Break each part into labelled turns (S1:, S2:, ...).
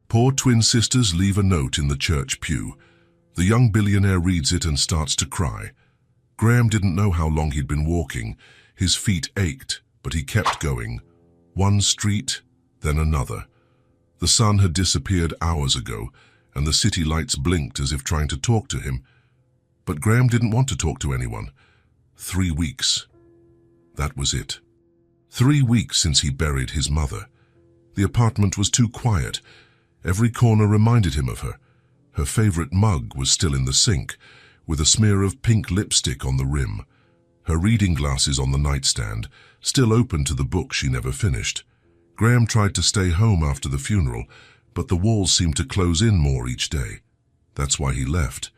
S1: Poor twin sisters leave a note in the church pew. The young billionaire reads it and starts to cry. Graham didn't know how long he'd been walking. His feet ached, but he kept going. One street, then another. The sun had disappeared hours ago, and the city lights blinked as if trying to talk to him. But Graham didn't want to talk to anyone. 3 weeks. That was it. 3 weeks since he buried his mother. The apartment was too quiet. Every corner reminded him of her. Her favorite mug was still in the sink, with a smear of pink lipstick on the rim. Her reading glasses on the nightstand, still open to the book she never finished. Graham tried to stay home after the funeral, but the walls seemed to close in more each day. That's why he left.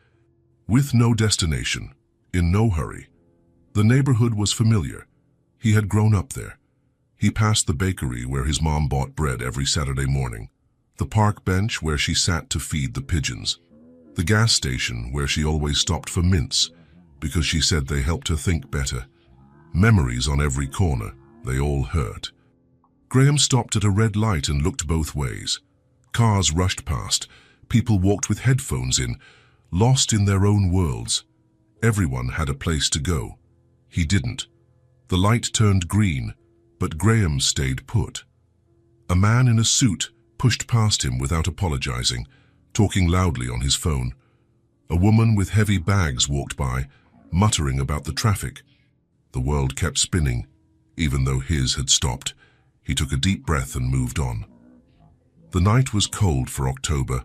S1: With no destination, in no hurry. The neighborhood was familiar. He had grown up there. He passed the bakery where his mom bought bread every Saturday morning, the park bench where she sat to feed the pigeons, the gas station where she always stopped for mints because she said they helped her think better. Memories on every corner, they all hurt. Graham stopped at a red light and looked both ways. Cars rushed past. People walked with headphones in, lost in their own worlds. Everyone had a place to go. He didn't. The light turned green, but Graham stayed put. A man in a suit pushed past him without apologizing, talking loudly on his phone. A woman with heavy bags walked by, muttering about the traffic. The world kept spinning, even though his had stopped. He took a deep breath and moved on. The night was cold for October.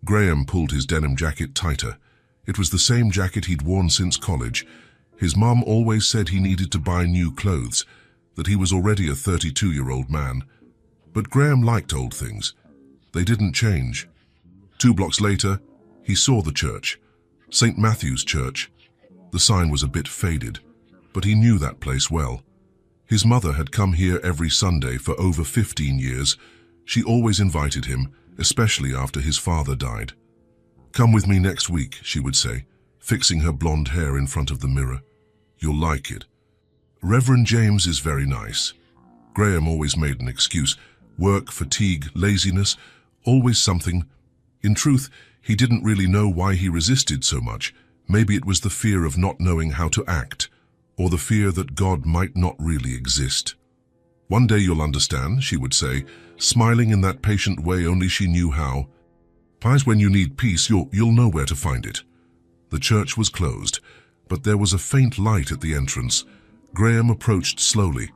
S1: Graham pulled his denim jacket tighter. It was the same jacket he'd worn since college. His mom always said he needed to buy new clothes, that he was already a 32-year-old man. But Graham liked old things. They didn't change. 2 blocks later, he saw the church, St. Matthew's Church. The sign was a bit faded, but he knew that place well. His mother had come here every Sunday for over 15 years. She always invited him, especially after his father died. "Come with me next week," she would say, fixing her blonde hair in front of the mirror. "You'll like it." Reverend James is very nice. Graham always made an excuse. Work, fatigue, laziness, always something. In truth, he didn't really know why he resisted so much. Maybe it was the fear of not knowing how to act, or the fear that God might not really exist. "One day you'll understand," she would say, smiling in that patient way only she knew how. "Pies, when you need peace, you'll know where to find it." The church was closed, but there was a faint light at the entrance. Graham approached slowly.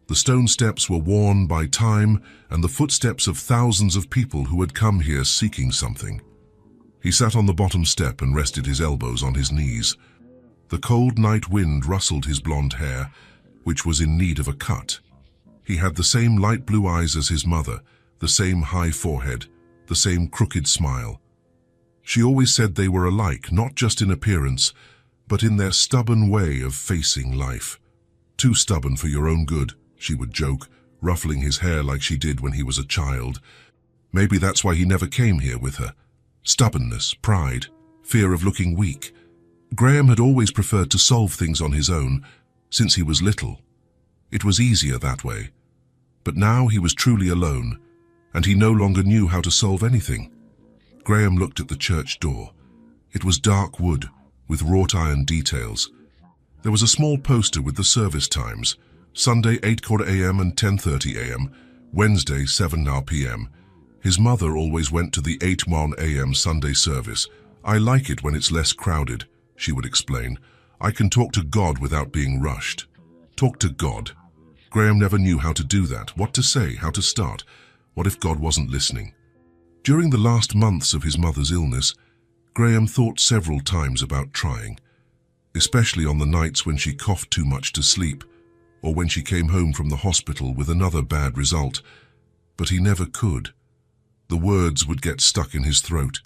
S1: The stone steps were worn by time and the footsteps of thousands of people who had come here seeking something. He sat on the bottom step and rested his elbows on his knees. The cold night wind rustled his blonde hair, which was in need of a cut. He had the same light blue eyes as his mother, the same high forehead, the same crooked smile. She always said they were alike, not just in appearance, but in their stubborn way of facing life. "Too stubborn for your own good," she would joke, ruffling his hair like she did when he was a child. Maybe that's why he never came here with her. Stubbornness, pride, fear of looking weak. Graham had always preferred to solve things on his own, since he was little. It was easier that way. But now he was truly alone, and he no longer knew how to solve anything. Graham looked at the church door. It was dark wood, with wrought iron details. There was a small poster with the service times: Sunday 8:15 a.m. and 10:30 a.m., Wednesday 7:00 p.m. His mother always went to the 8:00 a.m. Sunday service. "I like it when it's less crowded," she would explain. "I can talk to God without being rushed." Talk to God. Graham never knew how to do that, what to say, how to start. What if God wasn't listening? During the last months of his mother's illness, Graham thought several times about trying, especially on the nights when she coughed too much to sleep, or when she came home from the hospital with another bad result. But he never could. The words would get stuck in his throat.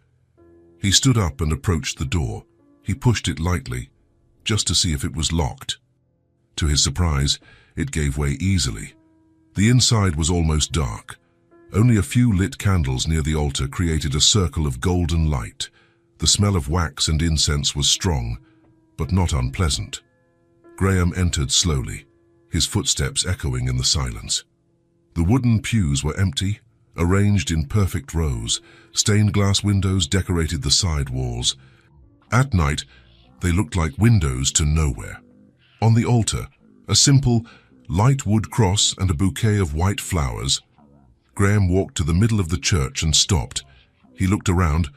S1: He stood up and approached the door. He pushed it lightly, just to see if it was locked. To his surprise, it gave way easily. The inside was almost dark. Only a few lit candles near the altar created a circle of golden light. The smell of wax and incense was strong, but not unpleasant. Graham entered slowly, his footsteps echoing in the silence. The wooden pews were empty. arranged in perfect rows. Stained glass windows decorated the side walls. At night, they looked like windows to nowhere. On the altar, a simple, light wood cross and a bouquet of white flowers. Graham walked to the middle of the church and stopped. He looked around,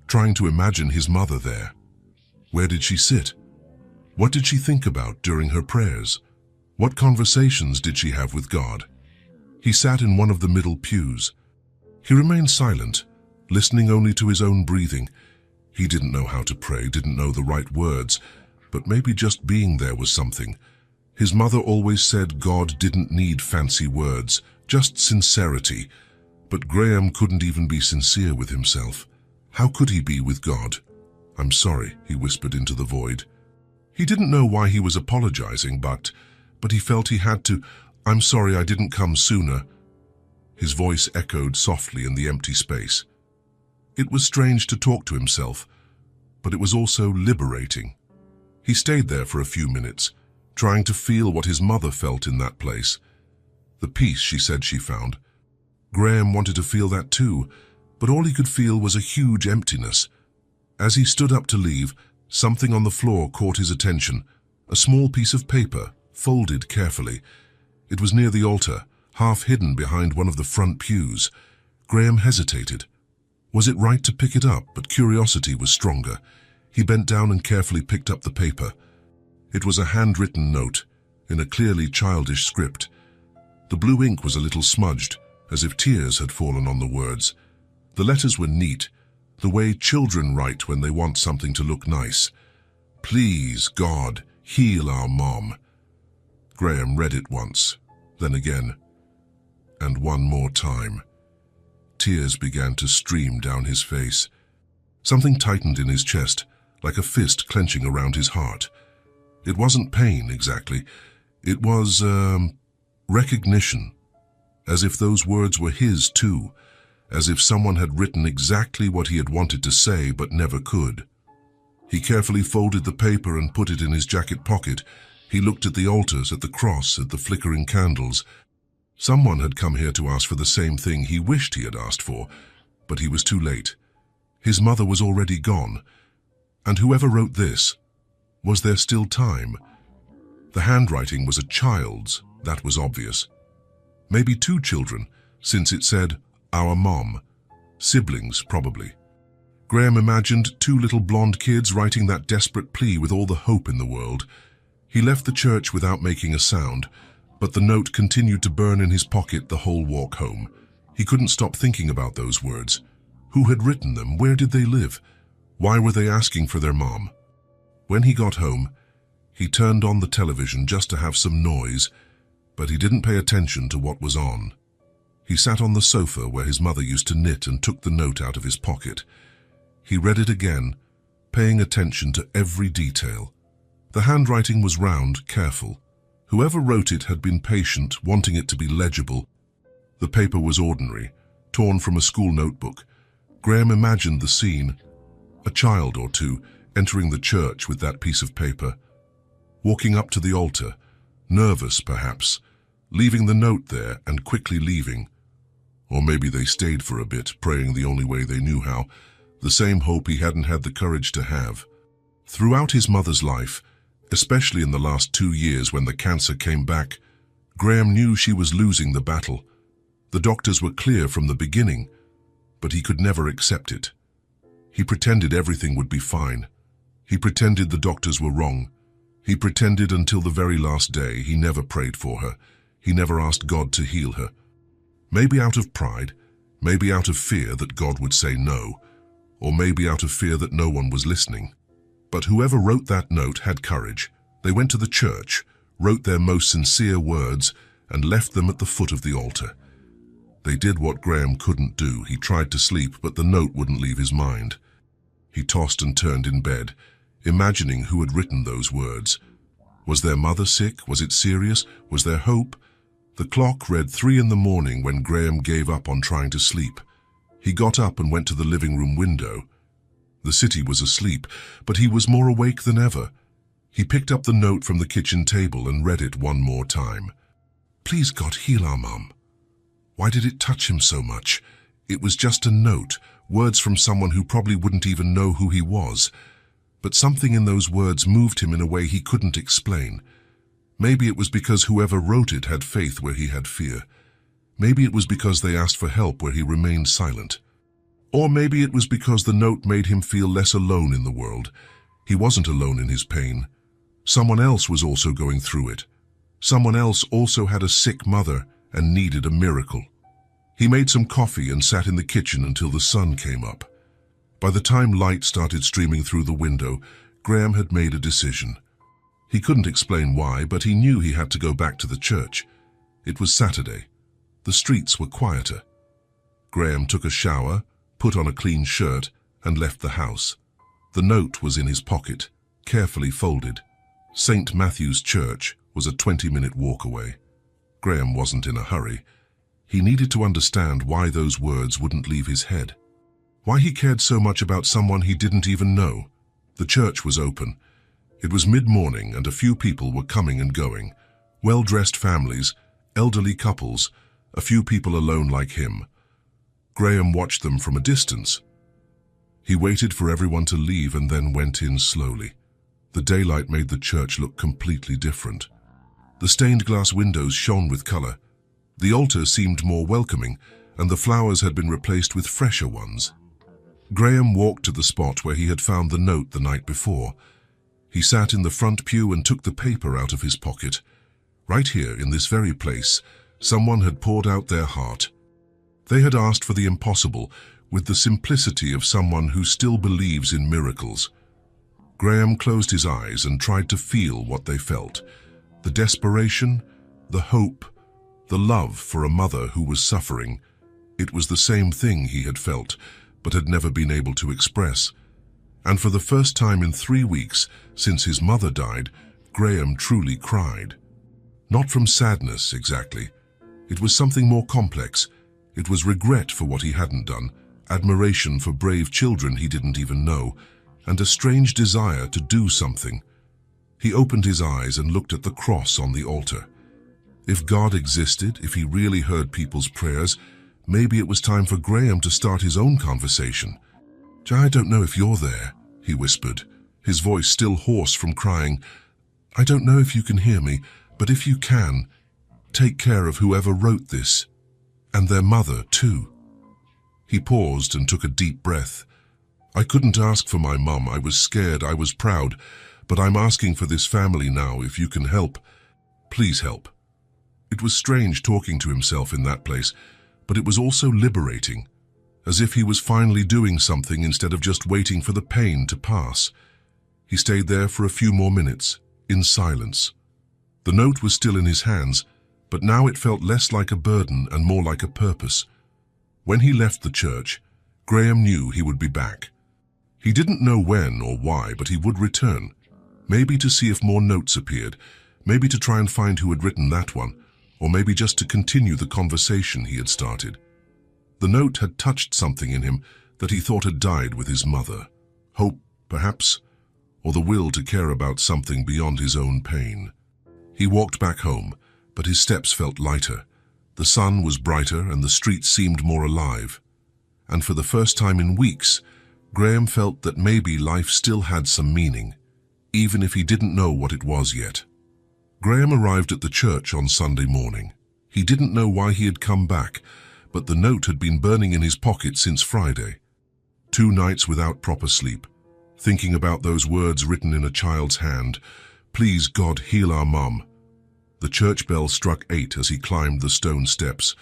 S1: trying to imagine his mother there. Where did she sit? What did she think about during her prayers? What conversations did she have with God? He sat in one of the middle pews. He remained silent, listening only to his own breathing. He didn't know how to pray, didn't know the right words, but maybe just being there was something. His mother always said God didn't need fancy words, just sincerity. But Graham couldn't even be sincere with himself. How could he be with God? "I'm sorry," he whispered into the void. He didn't know why he was apologizing, but he felt he had to. "I'm sorry I didn't come sooner." His voice echoed softly in the empty space. It was strange to talk to himself, but it was also liberating. He stayed there for a few minutes, trying to feel what his mother felt in that place. The peace she said she found. Graham wanted to feel that too, but all he could feel was a huge emptiness. As he stood up to leave, something on the floor caught his attention. A small piece of paper, folded carefully. It was near the altar, half hidden behind one of the front pews. Graham hesitated. Was it right to pick it up? But curiosity was stronger. He bent down and carefully picked up the paper. It was a handwritten note, in a clearly childish script. The blue ink was a little smudged, as if tears had fallen on the words. The letters were neat, the way children write when they want something to look nice. "Please, God, heal our mom." Graham read it once, then again, and one more time. Tears began to stream down his face. Something tightened in his chest, like a fist clenching around his heart. It wasn't pain, exactly. It was, recognition. As if those words were his, too. As if someone had written exactly what he had wanted to say, but never could. He carefully folded the paper and put it in his jacket pocket. He looked at the altars, at the cross, at the flickering candles. Someone had come here to ask for the same thing he wished he had asked for, but he was too late. His mother was already gone. And whoever wrote this, was there still time? The handwriting was a child's, that was obvious. Maybe two children, since it said, "Our mom." Siblings, probably. Graham imagined two little blonde kids writing that desperate plea with all the hope in the world. He left the church without making a sound, but the note continued to burn in his pocket the whole walk home. He couldn't stop thinking about those words. Who had written them? Where did they live? Why were they asking for their mom? When he got home, he turned on the television just to have some noise, but he didn't pay attention to what was on. He sat on the sofa where his mother used to knit and took the note out of his pocket. He read it again, paying attention to every detail. The handwriting was round, careful. Whoever wrote it had been patient, wanting it to be legible. The paper was ordinary, torn from a school notebook. Graham imagined the scene, a child or two entering the church with that piece of paper, walking up to the altar, nervous perhaps, leaving the note there and quickly leaving. Or maybe they stayed for a bit, praying the only way they knew how, the same hope he hadn't had the courage to have. Throughout his mother's life, especially in the last 2 years when the cancer came back, Graham knew she was losing the battle. The doctors were clear from the beginning, but he could never accept it. He pretended everything would be fine. He pretended the doctors were wrong. He pretended until the very last day. He never prayed for her. He never asked God to heal her. Maybe out of pride, maybe out of fear that God would say no, or maybe out of fear that no one was listening. But whoever wrote that note had courage. They went to the church, wrote their most sincere words, and left them at the foot of the altar. They did what Graham couldn't do. He tried to sleep, but the note wouldn't leave his mind. He tossed and turned in bed, imagining who had written those words. Was their mother sick? Was it serious? Was there hope? The clock read 3 in the morning when Graham gave up on trying to sleep. He got up and went to the living room window. The city was asleep, but he was more awake than ever. He picked up the note from the kitchen table and read it one more time. "Please, God, heal our mum." Why did it touch him so much? It was just a note, words from someone who probably wouldn't even know who he was. But something in those words moved him in a way he couldn't explain. Maybe it was because whoever wrote it had faith where he had fear. Maybe it was because they asked for help where he remained silent. Or maybe it was because the note made him feel less alone in the world. He wasn't alone in his pain. Someone else was also going through it. Someone else also had a sick mother and needed a miracle. He made some coffee and sat in the kitchen until the sun came up. By the time light started streaming through the window, Graham had made a decision. He couldn't explain why, but he knew he had to go back to the church. It was Saturday. The streets were quieter. Graham took a shower, put on a clean shirt, and left the house. The note was in his pocket, carefully folded. St. Matthew's Church was a 20-minute walk away. Graham wasn't in a hurry. He needed to understand why those words wouldn't leave his head. Why he cared so much about someone he didn't even know. The church was open. It was mid-morning and a few people were coming and going. Well-dressed families, elderly couples, a few people alone like him. Graham watched them from a distance. He waited for everyone to leave and then went in slowly. The daylight made the church look completely different. The stained glass windows shone with color. The altar seemed more welcoming, and the flowers had been replaced with fresher ones. Graham walked to the spot where he had found the note the night before. He sat in the front pew and took the paper out of his pocket. Right here, in this very place, someone had poured out their heart. They had asked for the impossible, with the simplicity of someone who still believes in miracles. Graham closed his eyes and tried to feel what they felt. The desperation, the hope, the love for a mother who was suffering. It was the same thing he had felt, but had never been able to express. And for the first time in 3 weeks, since his mother died, Graham truly cried. Not from sadness, exactly. It was something more complex. It was regret for what he hadn't done, admiration for brave children he didn't even know, and a strange desire to do something. He opened his eyes and looked at the cross on the altar. If God existed, if he really heard people's prayers, maybe it was time for Graham to start his own conversation. "I don't know if you're there," he whispered, his voice still hoarse from crying. "I don't know if you can hear me, but if you can, take care of whoever wrote this, and their mother too." He paused and took a deep breath. "I couldn't ask for my mum. I was scared, I was proud, but I'm asking for this family now. If you can help, please help." It was strange talking to himself in that place, but it was also liberating, as if he was finally doing something instead of just waiting for the pain to pass. He stayed there for a few more minutes, in silence. The note was still in his hands, but now it felt less like a burden and more like a purpose. When he left the church, Graham knew he would be back. He didn't know when or why, but he would return. Maybe to see if more notes appeared, maybe to try and find who had written that one, or maybe just to continue the conversation he had started. The note had touched something in him that he thought had died with his mother. Hope, perhaps, or the will to care about something beyond his own pain. He walked back home, but his steps felt lighter. The sun was brighter and the streets seemed more alive. And for the first time in weeks, Graham felt that maybe life still had some meaning, even if he didn't know what it was yet. Graham arrived at the church on Sunday morning. He didn't know why he had come back, but the note had been burning in his pocket since Friday. 2 nights without proper sleep, thinking about those words written in a child's hand, "Please God, heal our mum." The church bell struck 8 as he climbed the stone steps.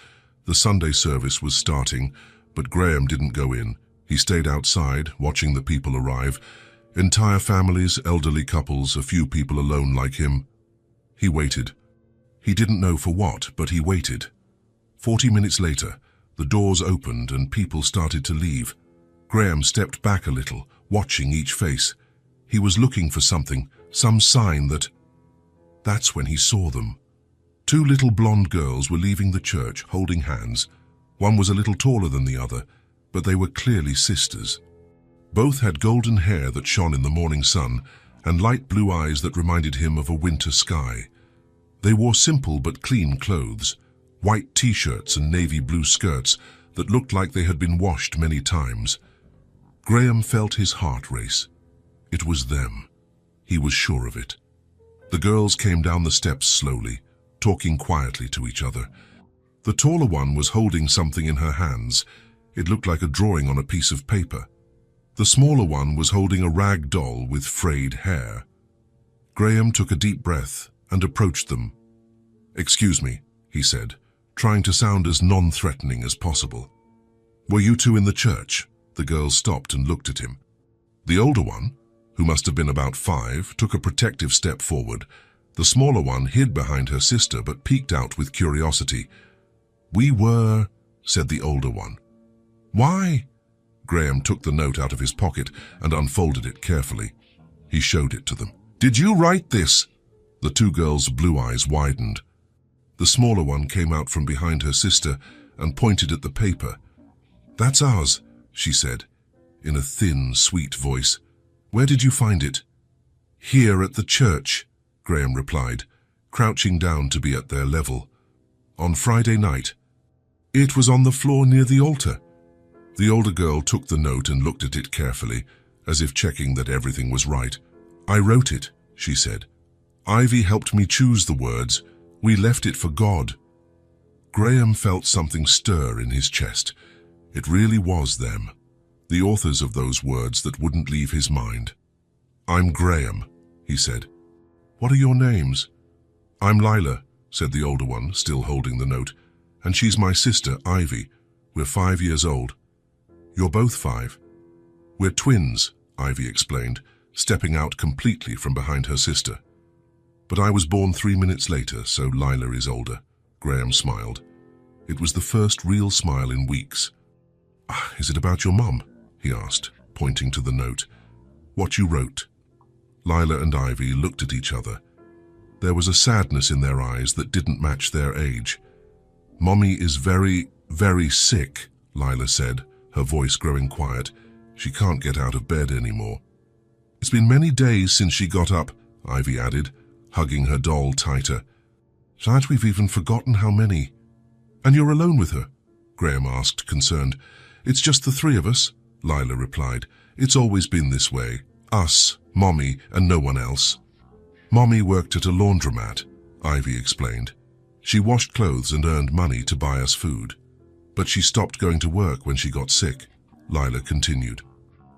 S1: The Sunday service was starting, but Graham didn't go in. He stayed outside, watching the people arrive. Entire families, elderly couples, a few people alone like him. He waited. He didn't know for what, but he waited. 40 minutes later, the doors opened and people started to leave. Graham stepped back a little, watching each face. He was looking for something, some sign that... That's when he saw them. 2 little blonde girls were leaving the church, holding hands. One was a little taller than the other, but they were clearly sisters. Both had golden hair that shone in the morning sun, and light blue eyes that reminded him of a winter sky. They wore simple but clean clothes. white t-shirts and navy blue skirts that looked like they had been washed many times. Graham felt his heart race. It was them. He was sure of it. The girls came down the steps slowly, talking quietly to each other. The taller one was holding something in her hands. It looked like a drawing on a piece of paper. The smaller one was holding a rag doll with frayed hair. Graham took a deep breath and approached them. "Excuse me," he said, trying to sound as non-threatening as possible. "Were you two in the church?" The girls stopped and looked at him. The older one, who must have been about 5, took a protective step forward. The smaller one hid behind her sister but peeked out with curiosity. "We were," said the older one. "Why?" Graham took the note out of his pocket and unfolded it carefully. He showed it to them. "Did you write this?" The two girls' blue eyes widened. The smaller one came out from behind her sister and pointed at the paper. "That's ours," she said, in a thin, sweet voice. "Where did you find it?" "Here at the church," Graham replied, crouching down to be at their level. "On Friday night. It was on the floor near the altar." The older girl took the note and looked at it carefully, as if checking that everything was right. "I wrote it," she said. "Ivy helped me choose the words. We left it for God." Graham felt something stir in his chest. It really was them, the authors of those words that wouldn't leave his mind. "I'm Graham," he said. "What are your names?" "I'm Lila," said the older one, still holding the note. "And she's my sister, Ivy. We're 5 years old." "You're both 5. "We're twins," Ivy explained, stepping out completely from behind her sister. "But I was born 3 minutes later, so Lila is older." Graham smiled. It was the first real smile in weeks. "Is it about your mum?" he asked, pointing to the note. "What you wrote." Lila and Ivy looked at each other. There was a sadness in their eyes that didn't match their age. "Mommy is very, very sick," Lila said, her voice growing quiet. "She can't get out of bed anymore." "It's been many days since she got up," Ivy added, hugging her doll tighter. "That we've even forgotten how many." "And you're alone with her?" Graham asked, concerned. "It's just the 3 of us," Lila replied. "It's always been this way. Us, Mommy, and no one else." "Mommy worked at a laundromat," Ivy explained. "She washed clothes and earned money to buy us food. But she stopped going to work when she got sick," Lila continued.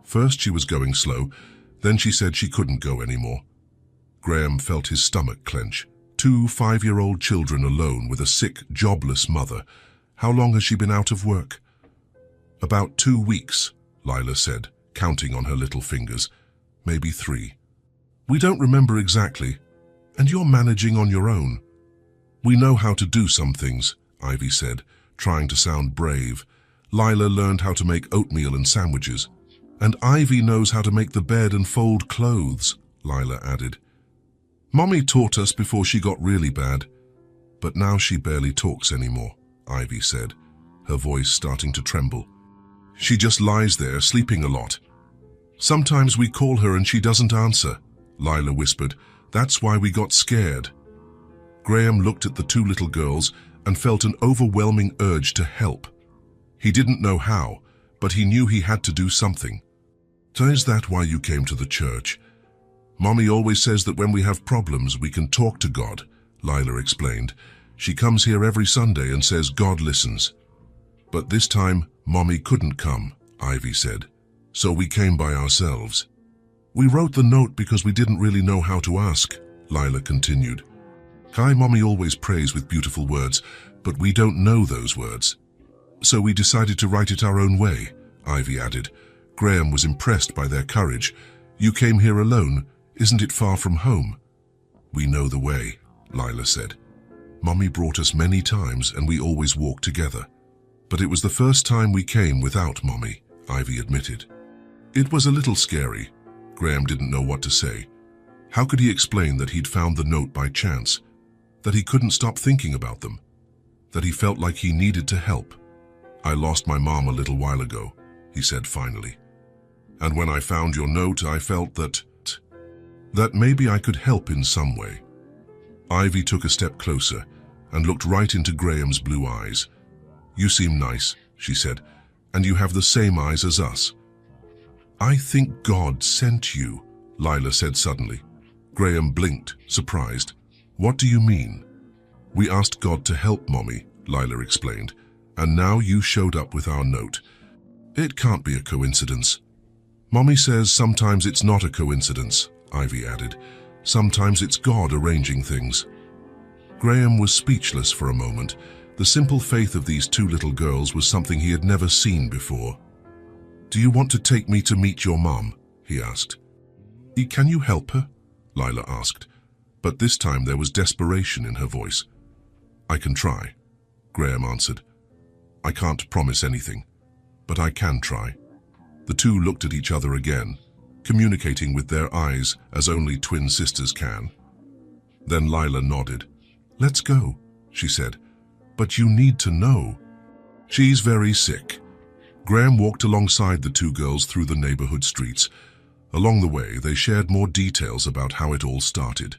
S1: "First she was going slow, then she said she couldn't go anymore." Graham felt his stomach clench. 2 5-year-old children alone with a sick, jobless mother. How long has she been out of work? "About 2 weeks, Lila said, counting on her little fingers. "Maybe 3. "We don't remember exactly. And you're managing on your own." "We know how to do some things," Ivy said, trying to sound brave. "Lila learned how to make oatmeal and sandwiches. And Ivy knows how to make the bed and fold clothes," Lila added. "Mommy taught us before she got really bad. But now she barely talks anymore," Ivy said, her voice starting to tremble. "She just lies there, sleeping a lot. Sometimes we call her and she doesn't answer," Lila whispered. "That's why we got scared." Graham looked at the 2 little girls and felt an overwhelming urge to help. He didn't know how, but he knew he had to do something. "So is that why you came to the church?" "Mommy always says that when we have problems, we can talk to God," Lila explained. "She comes here every Sunday and says God listens." "But this time, Mommy couldn't come," Ivy said. "So we came by ourselves." "We wrote the note because we didn't really know how to ask," Lila continued. "Kai Mommy always prays with beautiful words, but we don't know those words. So we decided to write it our own way," Ivy added. Graham was impressed by their courage. "You came here alone. Isn't it far from home?" "We know the way," Lila said. "Mommy brought us many times and we always walked together. But it was the first time we came without Mommy," Ivy admitted. It was a little scary. Graham didn't know what to say. How could he explain that he'd found the note by chance? That he couldn't stop thinking about them? That he felt like he needed to help? "I lost my mom a little while ago," he said finally. "And when I found your note, I felt that maybe I could help in some way." Ivy took a step closer and looked right into Graham's blue eyes. "You seem nice," she said, "and you have the same eyes as us." "I think God sent you," Lila said suddenly. Graham blinked, surprised. "What do you mean?" "We asked God to help Mommy," Lila explained, "and now you showed up with our note. It can't be a coincidence." "Mommy says sometimes it's not a coincidence," Ivy added. "Sometimes it's God arranging things." Graham was speechless for a moment. The simple faith of these two little girls was something he had never seen before. "Do you want to take me to meet your mom?" he asked. "Can you help her?" Lila asked, but this time there was desperation in her voice. "I can try," Graham answered. "I can't promise anything, but I can try." The two looked at each other again, communicating with their eyes as only twin sisters can. Then Lila nodded. "Let's go," she said. "But you need to know. She's very sick." Graham walked alongside the two girls through the neighborhood streets. Along the way, they shared more details about how it all started.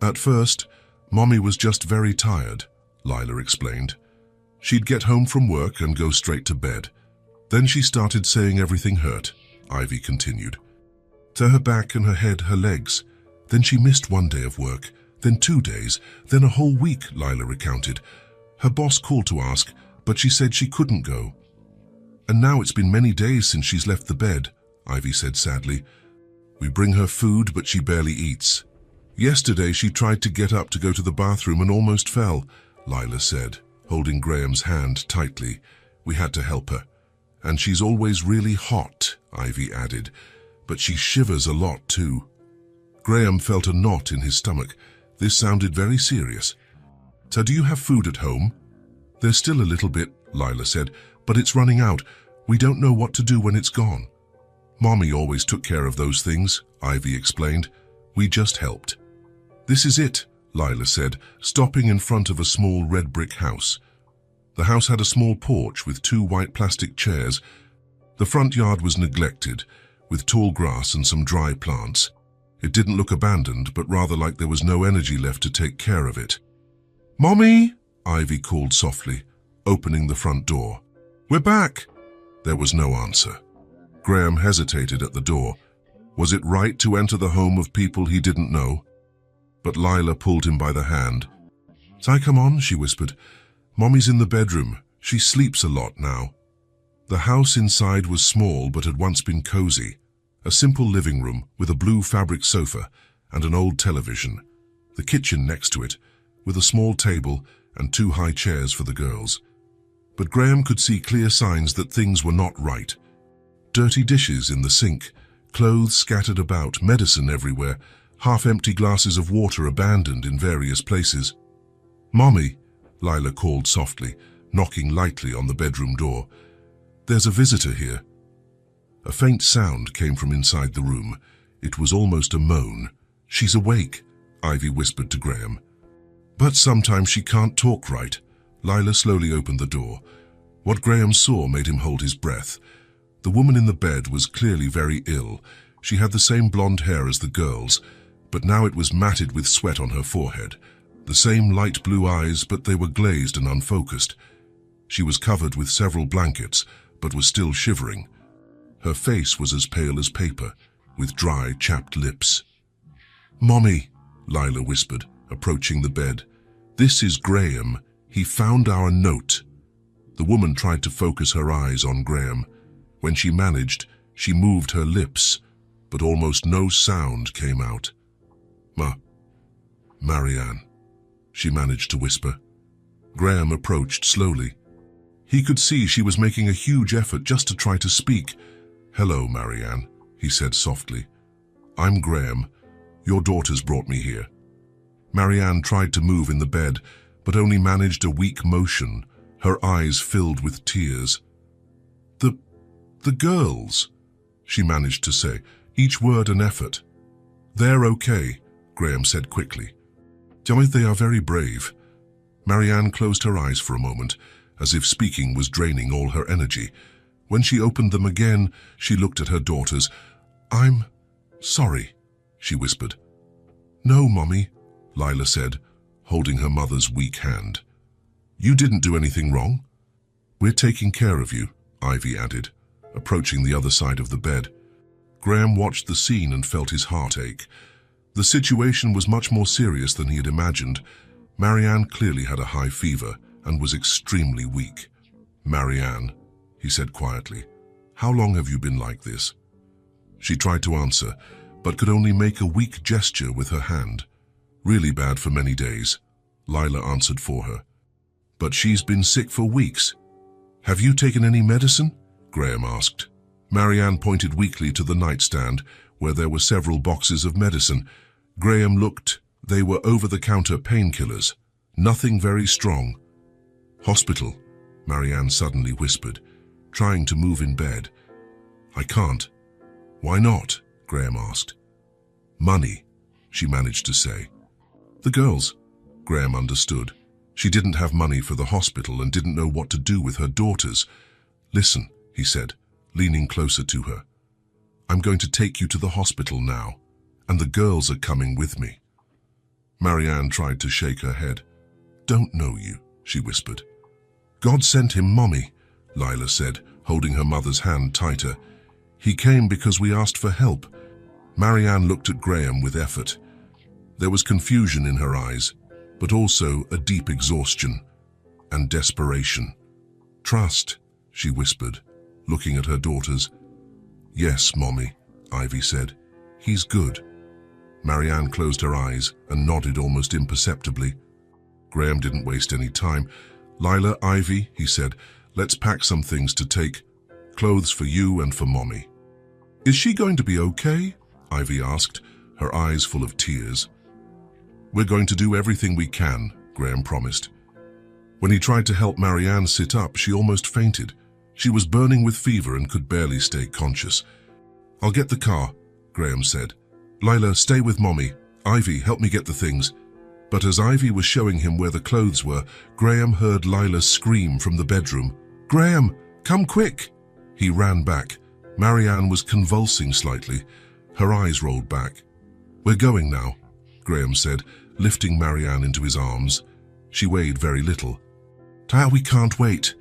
S1: "At first, Mommy was just very tired," Lila explained. "She'd get home from work and go straight to bed. Then she started saying everything hurt," Ivy continued. "To her back and her head, her legs. Then she missed one day of work, then 2 days, then a whole week," Lila recounted. "Her boss called to ask, but she said she couldn't go. And now it's been many days since she's left the bed," Ivy said sadly. "We bring her food, but she barely eats. Yesterday she tried to get up to go to the bathroom and almost fell," Lila said, holding Graham's hand tightly. "We had to help her. And she's always really hot," Ivy added, "but she shivers a lot too." Graham felt a knot in his stomach. This sounded very serious. "So do you have food at home?" "There's still a little bit," Lila said, "but it's running out. We don't know what to do when it's gone." "Mommy always took care of those things," Ivy explained. "We just helped." "This is it," Lila said, stopping in front of a small red brick house. The house had a small porch with 2 white plastic chairs. The front yard was neglected, with tall grass and some dry plants. It didn't look abandoned, but rather like there was no energy left to take care of it. "Mommy!" Ivy called softly, opening the front door. "We're back!" There was no answer. Graham hesitated at the door. Was it right to enter the home of people he didn't know? But Lila pulled him by the hand. "Si, come on," she whispered. "Mommy's in the bedroom. She sleeps a lot now." The house inside was small but had once been cozy. A simple living room with a blue fabric sofa and an old television. The kitchen next to it, with a small table and 2 high chairs for the girls. But Graham could see clear signs that things were not right. Dirty dishes in the sink, clothes scattered about, medicine everywhere, half-empty glasses of water abandoned in various places. "Mommy," Lila called softly, knocking lightly on the bedroom door. "There's a visitor here." A faint sound came from inside the room. It was almost a moan. "She's awake," Ivy whispered to Graham. "But sometimes she can't talk right." Lila slowly opened the door. What Graham saw made him hold his breath. The woman in the bed was clearly very ill. She had the same blonde hair as the girls, but now it was matted with sweat on her forehead. The same light blue eyes, but they were glazed and unfocused. She was covered with several blankets, but was still shivering. Her face was as pale as paper, with dry, chapped lips. "Mommy," Lila whispered, approaching the bed. "This is Graham. He found our note." The woman tried to focus her eyes on Graham. When she managed, she moved her lips, but almost no sound came out. Marianne," she managed to whisper. Graham approached slowly. He could see she was making a huge effort just to try to speak. "Hello, Marianne," he said softly. "I'm Graham. Your daughters brought me here." Marianne tried to move in the bed, but only managed a weak motion, her eyes filled with tears. The girls," she managed to say, each word an effort. "They're okay," Graham said quickly. "They are very brave." Marianne closed her eyes for a moment, as if speaking was draining all her energy. When she opened them again, she looked at her daughters. "I'm sorry," she whispered. "No, Mommy," Lila said, holding her mother's weak hand. "You didn't do anything wrong. We're taking care of you," Ivy added, approaching the other side of the bed. Graham watched the scene and felt his heart ache. The situation was much more serious than he had imagined. Marianne clearly had a high fever and was extremely weak. "Marianne," he said quietly, "how long have you been like this?" She tried to answer, but could only make a weak gesture with her hand. "Really bad for many days," Lila answered for her. "But she's been sick for weeks. Have you taken any medicine?" Graham asked. Marianne pointed weakly to the nightstand, where there were several boxes of medicine. Graham looked. They were over-the-counter painkillers. Nothing very strong. "Hospital," Marianne suddenly whispered, trying to move in bed. "I can't." "Why not?" Graham asked. "Money," she managed to say. "The girls," Graham understood. She didn't have money for the hospital and didn't know what to do with her daughters. "Listen," he said, leaning closer to her. "I'm going to take you to the hospital now, and the girls are coming with me." Marianne tried to shake her head. "Don't know you," she whispered. "God sent him, Mommy," Lila said, holding her mother's hand tighter. "He came because we asked for help." Marianne looked at Graham with effort. There was confusion in her eyes, but also a deep exhaustion and desperation. "Trust," she whispered, looking at her daughters. "Yes, Mommy," Ivy said. "He's good." Marianne closed her eyes and nodded almost imperceptibly. Graham didn't waste any time. "Lila, Ivy," he said, "let's pack some things to take. Clothes for you and for Mommy." "Is she going to be okay?" Ivy asked, her eyes full of tears. "We're going to do everything we can," Graham promised. When he tried to help Marianne sit up, she almost fainted. She was burning with fever and could barely stay conscious. "I'll get the car," Graham said. "Lila, stay with Mommy. Ivy, help me get the things." But as Ivy was showing him where the clothes were, Graham heard Lila scream from the bedroom. "Graham, come quick!" He ran back. Marianne was convulsing slightly. Her eyes rolled back. "We're going now," Graham said, lifting Marianne into his arms. She weighed very little. "Dad, we can't wait."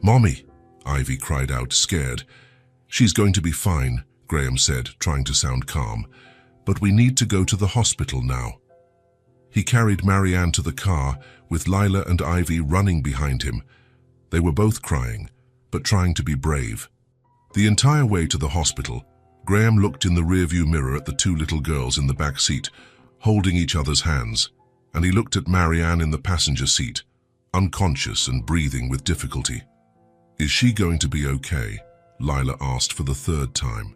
S1: "Mommy," Ivy cried out, scared. "She's going to be fine," Graham said, trying to sound calm. "But we need to go to the hospital now." He carried Marianne to the car, with Lila and Ivy running behind him. They were both crying, but trying to be brave. The entire way to the hospital, Graham looked in the rearview mirror at the two little girls in the back seat, holding each other's hands, and he looked at Marianne in the passenger seat, unconscious and breathing with difficulty. "Is she going to be okay?" Lila asked for the third time.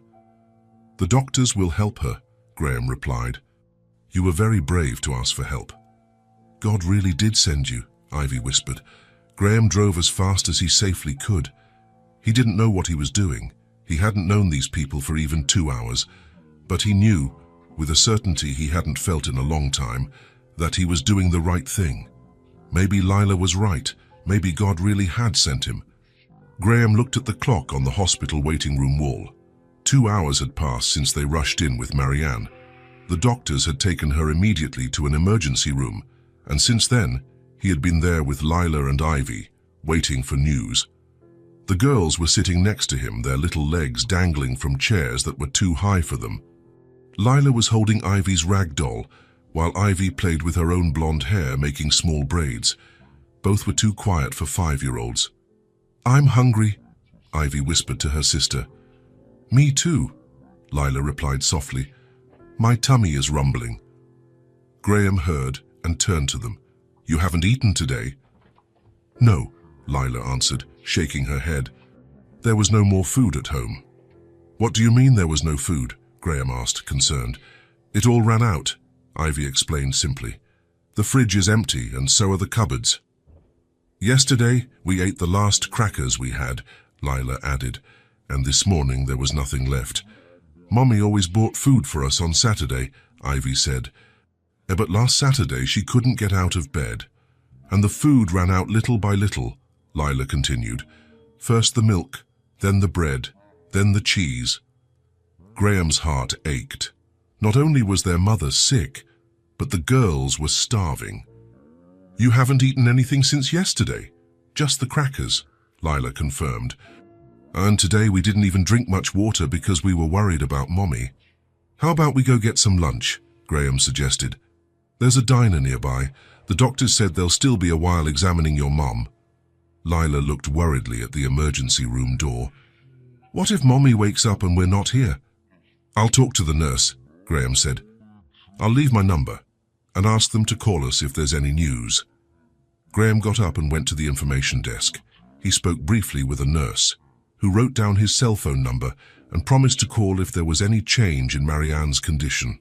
S1: "The doctors will help her," Graham replied. "You were very brave to ask for help." "God really did send you," Ivy whispered. Graham drove as fast as he safely could. He didn't know what he was doing. He hadn't known these people for even 2 hours, but he knew, with a certainty he hadn't felt in a long time, that he was doing the right thing. Maybe Lila was right. Maybe God really had sent him. Graham looked at the clock on the hospital waiting room wall. 2 hours had passed since they rushed in with Marianne. The doctors had taken her immediately to an emergency room, and since then, he had been there with Lila and Ivy, waiting for news. The girls were sitting next to him, their little legs dangling from chairs that were too high for them. Lila was holding Ivy's rag doll, while Ivy played with her own blonde hair, making small braids. Both were too quiet for 5-year-olds. "I'm hungry," Ivy whispered to her sister. "Me too," Lila replied softly. "My tummy is rumbling." Graham heard and turned to them. "You haven't eaten today?" "No," Lila answered, shaking her head. "There was no more food at home." "What do you mean there was no food?" Graham asked, concerned. "It all ran out," Ivy explained simply. "The fridge is empty and so are the cupboards." "Yesterday we ate the last crackers we had," Lila added, "and this morning there was nothing left. Mommy always bought food for us on Saturday," Ivy said. "But last Saturday she couldn't get out of bed, and the food ran out little by little," Lila continued. "First the milk, then the bread, then the cheese." Graham's heart ached. Not only was their mother sick, but the girls were starving. You haven't eaten anything since yesterday. Just the crackers, Lila confirmed. And today we didn't even drink much water because we were worried about Mommy. How about we go get some lunch? Graham suggested. There's a diner nearby. The doctors said they'll still be a while examining your mom. Lila looked worriedly at the emergency room door. What if Mommy wakes up and we're not here? I'll talk to the nurse, Graham said. I'll leave my number and ask them to call us if there's any news. Graham got up and went to the information desk. He spoke briefly with a nurse, who wrote down his cell phone number and promised to call if there was any change in Marianne's condition.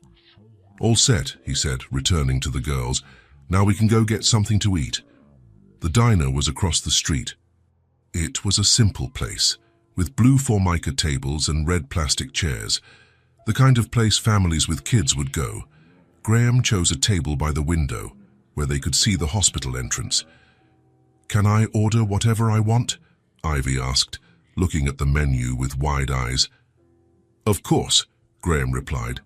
S1: All set, he said, returning to the girls. Now we can go get something to eat. The diner was across the street. It was a simple place, with blue formica tables and red plastic chairs, the kind of place families with kids would go. Graham chose a table by the window, where they could see the hospital entrance. Can I order whatever I want? Ivy asked, looking at the menu with wide eyes. Of course, Graham replied.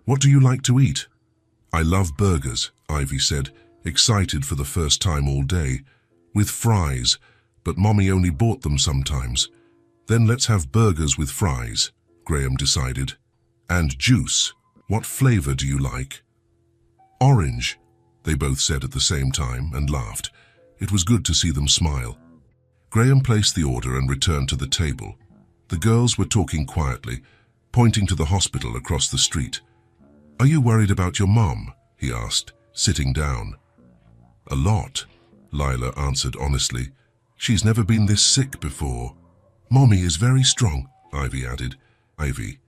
S1: What do you like to eat? I love burgers, Ivy said, excited for the first time all day. With fries, but Mommy only bought them sometimes. Then let's have burgers with fries, Graham decided. And juice. What flavor do you like? Orange, they both said at the same time and laughed. It was good to see them smile. Graham placed the order and returned to the table. The girls were talking quietly, pointing to the hospital across the street. Are you worried about your mom? He asked, sitting down. A lot, Lila answered honestly. She's never been this sick before. Mommy is very strong, Ivy added. Ivy.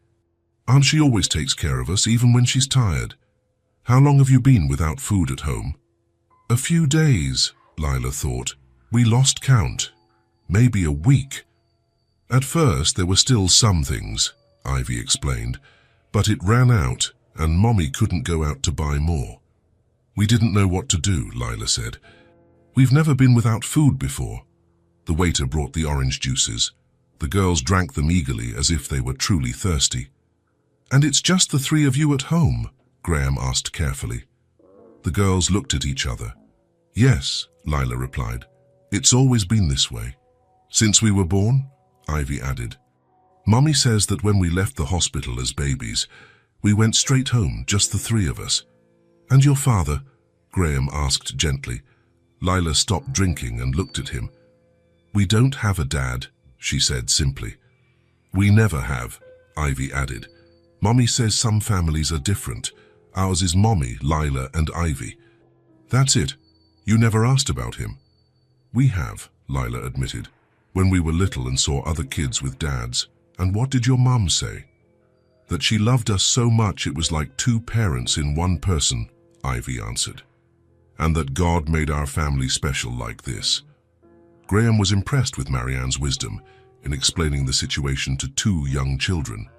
S1: And she always takes care of us, even when she's tired. How long have you been without food at home? A few days, Lila thought. We lost count. Maybe a week. At first, there were still some things, Ivy explained, but it ran out and Mommy couldn't go out to buy more. We didn't know what to do, Lila said. We've never been without food before. The waiter brought the orange juices. The girls drank them eagerly as if they were truly thirsty. And it's just the three of you at home? Graham asked carefully. The girls looked at each other. Yes, Lila replied. It's always been this way. Since we were born? Ivy added. Mommy says that when we left the hospital as babies, we went straight home, just the three of us. And your father? Graham asked gently. Lila stopped drinking and looked at him. We don't have a dad, she said simply. We never have, Ivy added. Mommy says some families are different. Ours is Mommy, Lila, and Ivy. That's it. You never asked about him. We have, Lila admitted, when we were little and saw other kids with dads. And what did your mum say? That she loved us so much it was like two parents in one person, Ivy answered. And that God made our family special like this. Graham was impressed with Marianne's wisdom in explaining the situation to two young children.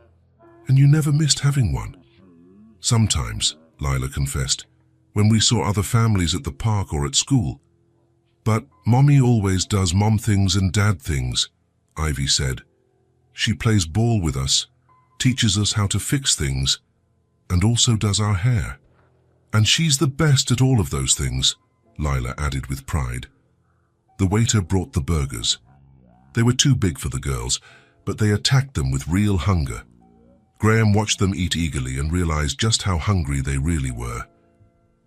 S1: And you never missed having one? Sometimes, Lila confessed, when we saw other families at the park or at school. But Mommy always does mom things and dad things, Ivy said. She plays ball with us, teaches us how to fix things, and also does our hair. And she's the best at all of those things, Lila added with pride. The waiter brought the burgers. They were too big for the girls, but they attacked them with real hunger. Graham watched them eat eagerly and realized just how hungry they really were.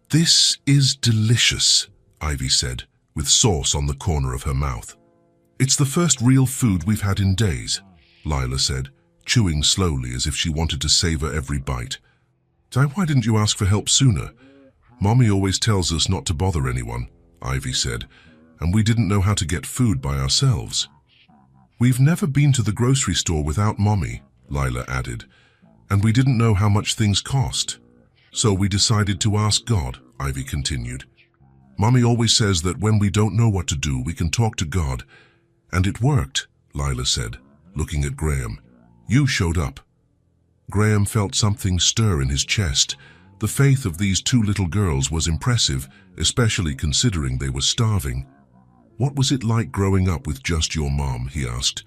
S1: This is delicious, Ivy said, with sauce on the corner of her mouth. It's the first real food we've had in days, Lila said, chewing slowly as if she wanted to savor every bite. Why didn't you ask for help sooner? Mommy always tells us not to bother anyone, Ivy said, and we didn't know how to get food by ourselves. We've never been to the grocery store without Mommy, Lila added, and we didn't know how much things cost. So we decided to ask God, Ivy continued. Mommy always says that when we don't know what to do, we can talk to God. And it worked, Lila said, looking at Graham. You showed up. Graham felt something stir in his chest. The faith of these two little girls was impressive, especially considering they were starving. What was it like growing up with just your mom, he asked.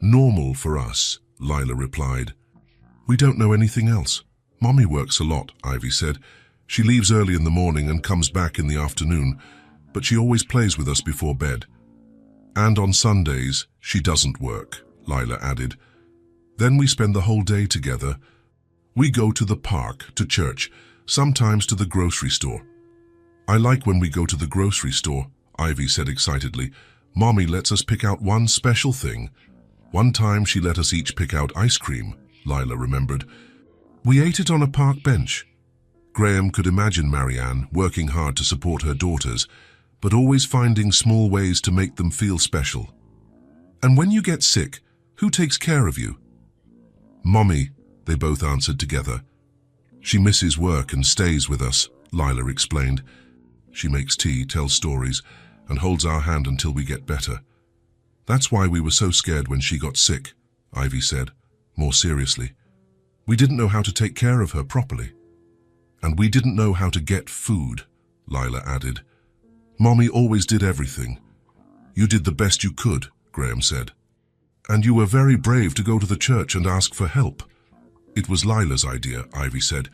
S1: Normal for us, Lila replied. We don't know anything else. Mommy works a lot, Ivy said. She leaves early in the morning and comes back in the afternoon. but she always plays with us before bed. And on Sundays, she doesn't work, Lila added. Then we spend the whole day together. We go to the park, to church, sometimes to the grocery store. I like when we go to the grocery store, Ivy said excitedly. Mommy lets us pick out one special thing. One time she let us each pick out ice cream, Lila remembered. We ate it on a park bench. Graham could imagine Marianne working hard to support her daughters, but always finding small ways to make them feel special. And when you get sick, who takes care of you? Mommy, they both answered together. She misses work and stays with us, Lila explained. She makes tea, tells stories, and holds our hand until we get better. That's why we were so scared when she got sick, Ivy said, more seriously. We didn't know how to take care of her properly. And we didn't know how to get food, Lila added. Mommy always did everything. You did the best you could, Graham said. And you were very brave to go to the church and ask for help. It was Lila's idea, Ivy said,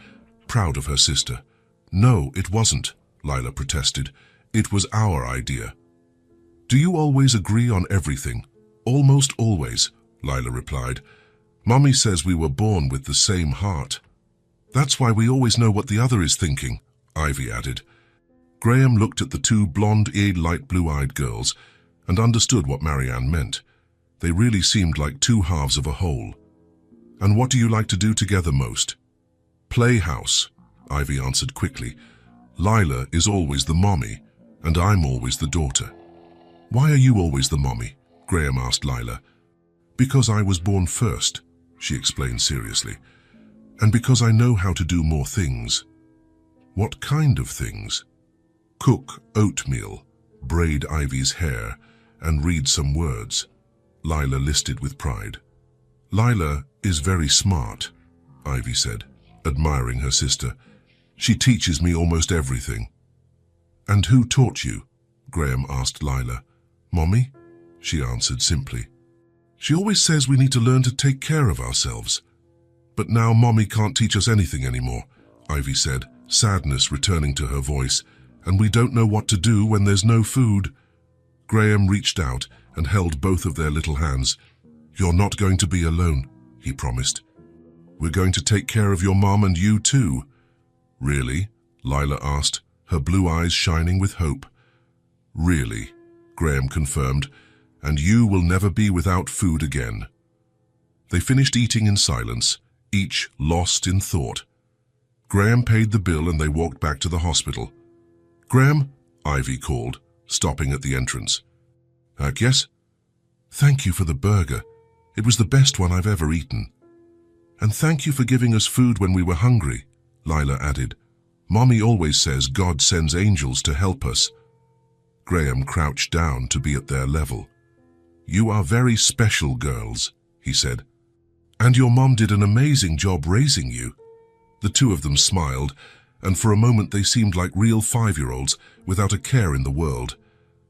S1: proud of her sister. No, it wasn't, Lila protested. It was our idea. Do you always agree on everything? Almost always, Lila replied. Mommy says we were born with the same heart. That's why we always know what the other is thinking, Ivy added. Graham looked at the two blonde-eared, light blue-eyed girls and understood what Marianne meant. They really seemed like two halves of a whole. And what do you like to do together most? Play house, Ivy answered quickly. Lila is always the mommy, and I'm always the daughter. Why are you always the mommy? Graham asked Lila. Because I was born first, she explained seriously. And because I know how to do more things. What kind of things? Cook oatmeal, braid Ivy's hair, and read some words, Lila listed with pride. Lila is very smart, Ivy said, admiring her sister. She teaches me almost everything. And who taught you? Graham asked Lila. Mommy, she answered simply. She always says we need to learn to take care of ourselves. But now Mommy can't teach us anything anymore, Ivy said, sadness returning to her voice. And we don't know what to do when there's no food. Graham reached out and held both of their little hands. You're not going to be alone, he promised. We're going to take care of your mom and you too. Really? Lila asked, her blue eyes shining with hope. Really, Graham confirmed, and you will never be without food again. They finished eating in silence, each lost in thought. Graham paid the bill and they walked back to the hospital. Graham, Ivy called, stopping at the entrance. Yes? Thank you for the burger. It was the best one I've ever eaten. And thank you for giving us food when we were hungry, Lila added. Mommy always says God sends angels to help us. Graham crouched down to be at their level. You are very special girls, he said. And your mom did an amazing job raising you. The two of them smiled, and for a moment they seemed like real 5-year-olds without a care in the world.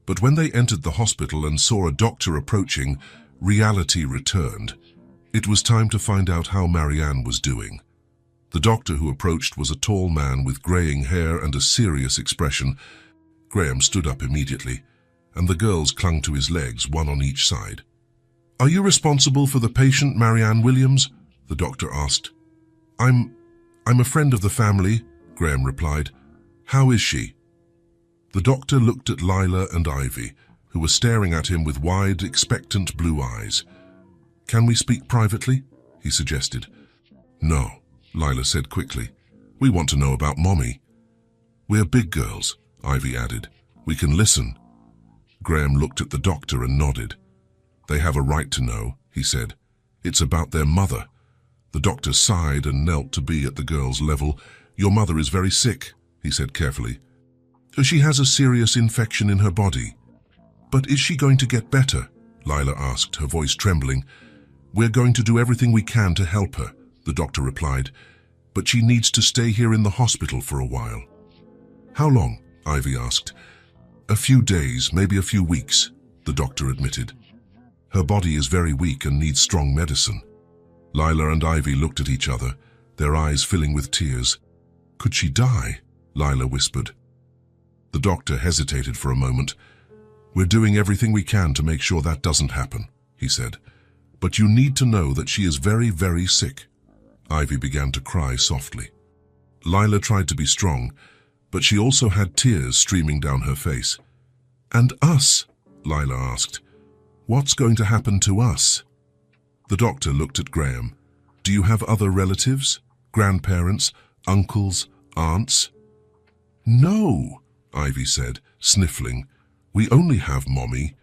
S1: But when they entered the hospital and saw a doctor approaching, reality returned. It was time to find out how Marianne was doing. The doctor who approached was a tall man with graying hair and a serious expression. Graham stood up immediately, and the girls clung to his legs, one on each side. Are you responsible for the patient, Marianne Williams? The doctor asked. I'm a friend of the family, Graham replied. How is she? The doctor looked at Lila and Ivy, who were staring at him with wide, expectant blue eyes. Can we speak privately? He suggested. No, Lila said quickly. We want to know about Mommy. We're big girls, Ivy added. We can listen. Graham looked at the doctor and nodded. They have a right to know, he said. It's about their mother. The doctor sighed and knelt to be at the girl's level. Your mother is very sick, he said carefully. She has a serious infection in her body. But is she going to get better? Lila asked, her voice trembling. We're going to do everything we can to help her, the doctor replied. But she needs to stay here in the hospital for a while. How long? Ivy asked. A few days, maybe a few weeks, the doctor admitted. Her body is very weak and needs strong medicine. Lila and Ivy looked at each other, their eyes filling with tears. Could she die? Lila whispered. The doctor hesitated for a moment. "We're doing everything we can to make sure that doesn't happen," he said. "But you need to know that she is very, very sick." Ivy began to cry softly. Lila tried to be strong, but she also had tears streaming down her face. "And us?" Lila asked. "What's going to happen to us?" The doctor looked at Graham. "Do you have other relatives? Grandparents? Uncles? Aunts?" "No," Ivy said, sniffling. "We only have Mommy."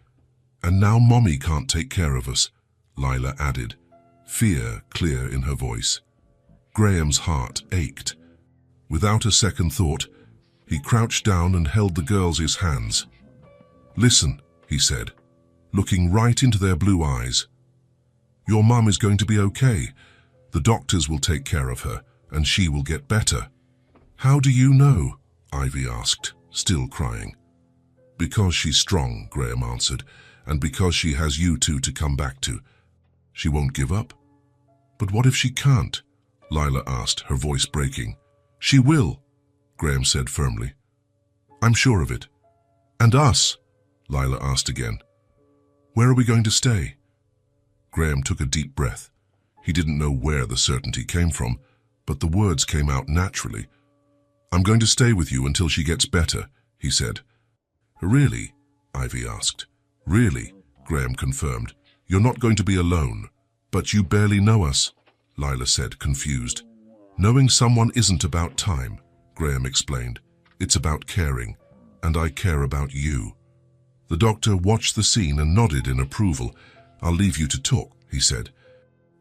S1: "And now Mommy can't take care of us," Lila added, fear clear in her voice. Graham's heart ached. Without a second thought, he crouched down and held the girls' hands. "Listen," he said, looking right into their blue eyes. "Your mum is going to be okay. The doctors will take care of her, and she will get better." "How do you know?" Ivy asked, still crying. "Because she's strong," Graham answered, "and because she has you two to come back to. She won't give up." "But what if she can't?" Lila asked, her voice breaking. "She will," Graham said firmly. "I'm sure of it." "And us?" Lila asked again. "Where are we going to stay?" Graham took a deep breath. He didn't know where the certainty came from, but the words came out naturally. "I'm going to stay with you until she gets better," he said. "Really?" Ivy asked. "Really?" Graham confirmed. "You're not going to be alone." "But you barely know us," Lila said, confused. "Knowing someone isn't about time," Graham explained. "It's about caring, and I care about you." The doctor watched the scene and nodded in approval. "I'll leave you to talk," he said.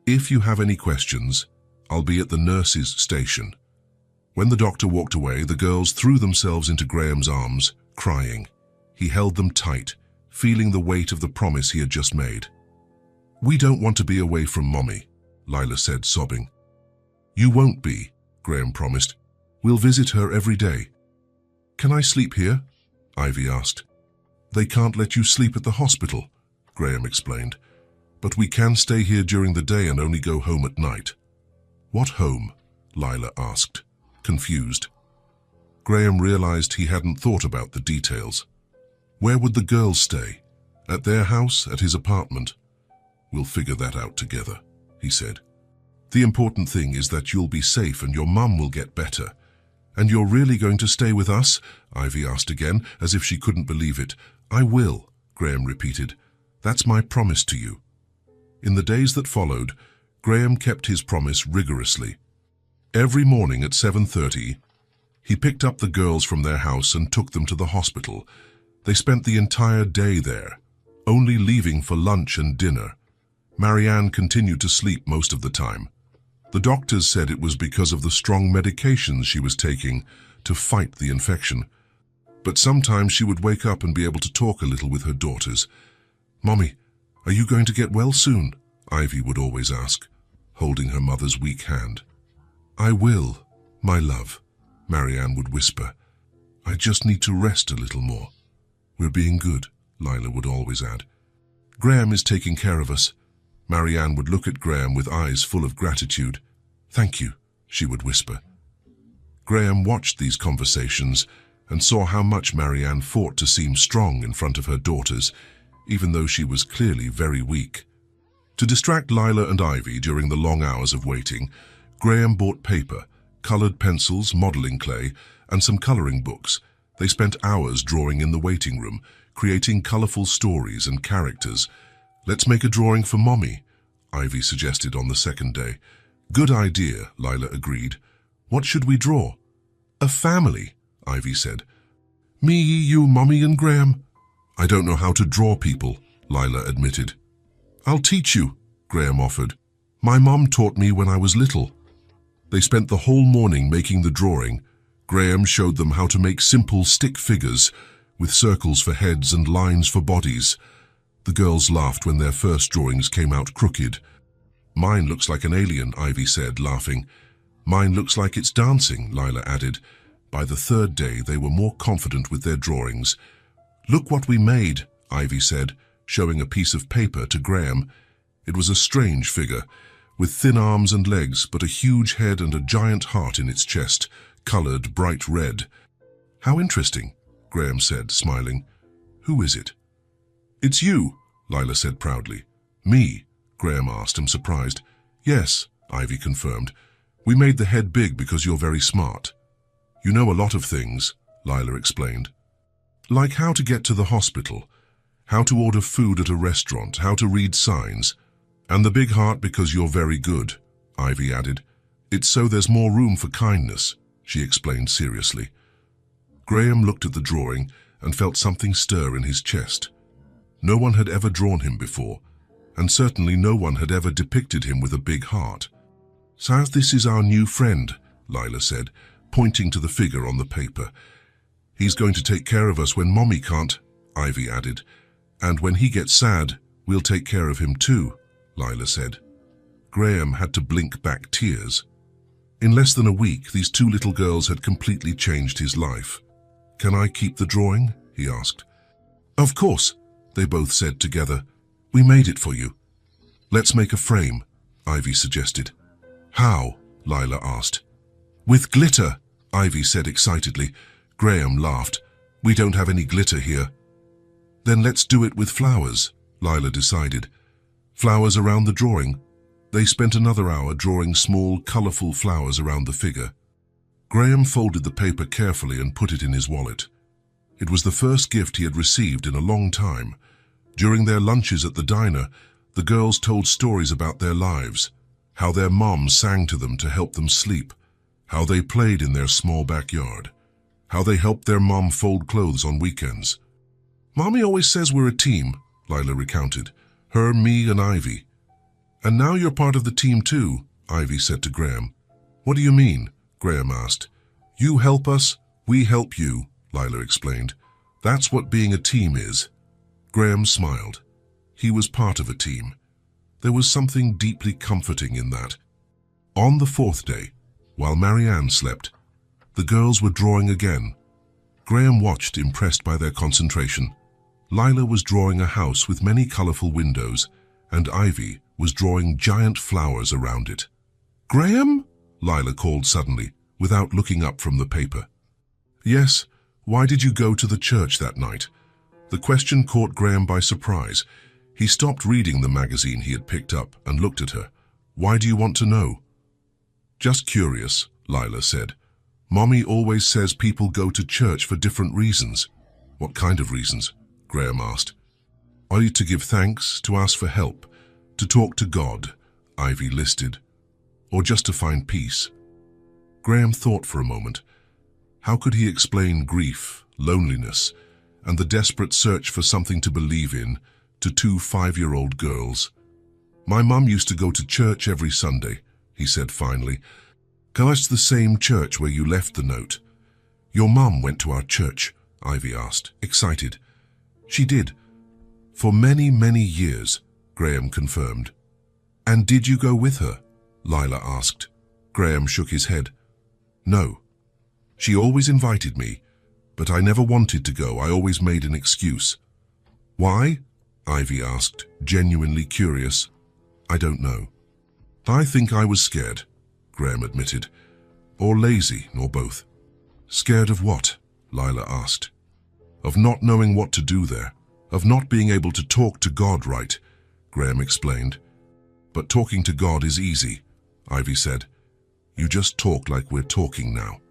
S1: "If you have any questions, I'll be at the nurse's station." When the doctor walked away, the girls threw themselves into Graham's arms, crying. He held them tight, feeling the weight of the promise he had just made. "We don't want to be away from Mommy," Lila said, sobbing. "You won't be," Graham promised. "We'll visit her every day." "Can I sleep here?" Ivy asked. "They can't let you sleep at the hospital," Graham explained. "But we can stay here during the day and only go home at night." "What home?" Lila asked, confused. Graham realized he hadn't thought about the details. Where would the girls stay? At their house, at his apartment? "We'll figure that out together," he said. "The important thing is that you'll be safe and your mum will get better." "And you're really going to stay with us?" Ivy asked again, as if she couldn't believe it. "I will," Graham repeated. "That's my promise to you." In the days that followed, Graham kept his promise rigorously. Every morning at 7:30, he picked up the girls from their house and took them to the hospital. They spent the entire day there, only leaving for lunch and dinner. Marianne continued to sleep most of the time. The doctors said it was because of the strong medications she was taking to fight the infection. But sometimes she would wake up and be able to talk a little with her daughters. "Mommy, are you going to get well soon?" Ivy would always ask, holding her mother's weak hand. "I will, my love," Marianne would whisper. "I just need to rest a little more." "We're being good," Lila would always add. "Graham is taking care of us." Marianne would look at Graham with eyes full of gratitude. "Thank you," she would whisper. Graham watched these conversations and saw how much Marianne fought to seem strong in front of her daughters, even though she was clearly very weak. To distract Lila and Ivy during the long hours of waiting, Graham bought paper, colored pencils, modeling clay, and some coloring books. They spent hours drawing in the waiting room, creating colorful stories and characters. "Let's make a drawing for Mommy," Ivy suggested on the second day. "Good idea," Lila agreed. "What should we draw?" "A family," Ivy said. "Me, you, Mommy, and Graham." "I don't know how to draw people," Lila admitted. "I'll teach you," Graham offered. "My mom taught me when I was little." They spent the whole morning making the drawing. Graham showed them how to make simple stick figures, with circles for heads and lines for bodies. The girls laughed when their first drawings came out crooked. "Mine looks like an alien," Ivy said, laughing. "Mine looks like it's dancing," Lila added. By the third day, they were more confident with their drawings. "Look what we made," Ivy said, showing a piece of paper to Graham. It was a strange figure, with thin arms and legs, but a huge head and a giant heart in its chest, colored bright red. "How interesting," Graham said, smiling. "Who is it?" "It's you," Lila said proudly. "Me?" Graham asked him, surprised. "Yes," Ivy confirmed. "We made the head big because you're very smart." "You know a lot of things," Lila explained. "Like how to get to the hospital, how to order food at a restaurant, how to read signs. And the big heart because you're very good," Ivy added. "It's so there's more room for kindness," she explained seriously. Graham looked at the drawing and felt something stir in his chest. No one had ever drawn him before, and certainly no one had ever depicted him with a big heart. "So this is our new friend," Lila said, pointing to the figure on the paper. "He's going to take care of us when Mommy can't," Ivy added. "And when he gets sad, we'll take care of him too," Lila said. Graham had to blink back tears. In less than a week, these two little girls had completely changed his life. "Can I keep the drawing?" he asked. "Of course," they both said together. "We made it for you." "Let's make a frame," Ivy suggested. "How?" Lila asked. "With glitter," Ivy said excitedly. Graham laughed. "We don't have any glitter here." "Then let's do it with flowers," Lila decided. "Flowers around the drawing." They spent another hour drawing small, colorful flowers around the figure. Graham folded the paper carefully and put it in his wallet. It was the first gift he had received in a long time. During their lunches at the diner, the girls told stories about their lives, how their mom sang to them to help them sleep, how they played in their small backyard, how they helped their mom fold clothes on weekends. "Mommy always says we're a team," Lila recounted. "Her, me, and Ivy." "And now you're part of the team too," Ivy said to Graham. "What do you mean?" Graham asked. "You help us, we help you," Lila explained. "That's what being a team is." Graham smiled. He was part of a team. There was something deeply comforting in that. On the fourth day, while Marianne slept, the girls were drawing again. Graham watched, impressed by their concentration. Lila was drawing a house with many colorful windows, and Ivy was drawing giant flowers around it. "Graham?" Lila called suddenly, without looking up from the paper. "Yes, why did you go to the church that night?" The question caught Graham by surprise. He stopped reading the magazine he had picked up and looked at her. "Why do you want to know?" "Just curious," Lila said. "Mommy always says people go to church for different reasons." "What kind of reasons?" Graham asked. "Are you to give thanks, to ask for help, to talk to God?" Ivy listed. "Or just to find peace?" Graham thought for a moment. How could he explain grief, loneliness, and the desperate search for something to believe in to two 5-year-old girls? "My mum used to go to church every Sunday," he said finally. "That's the same church where you left the note?" "Your mum went to our church?" Ivy asked, excited. "She did. For many, many years," Graham confirmed. "And did you go with her?" Lila asked. Graham shook his head. "No. She always invited me, but I never wanted to go. I always made an excuse." "Why?" Ivy asked, genuinely curious. "I don't know. I think I was scared," Graham admitted. "Or lazy, or both." "Scared of what?" Lila asked. "Of not knowing what to do there, of not being able to talk to God right," Graham explained. "But talking to God is easy," Ivy said. "You just talk like we're talking now."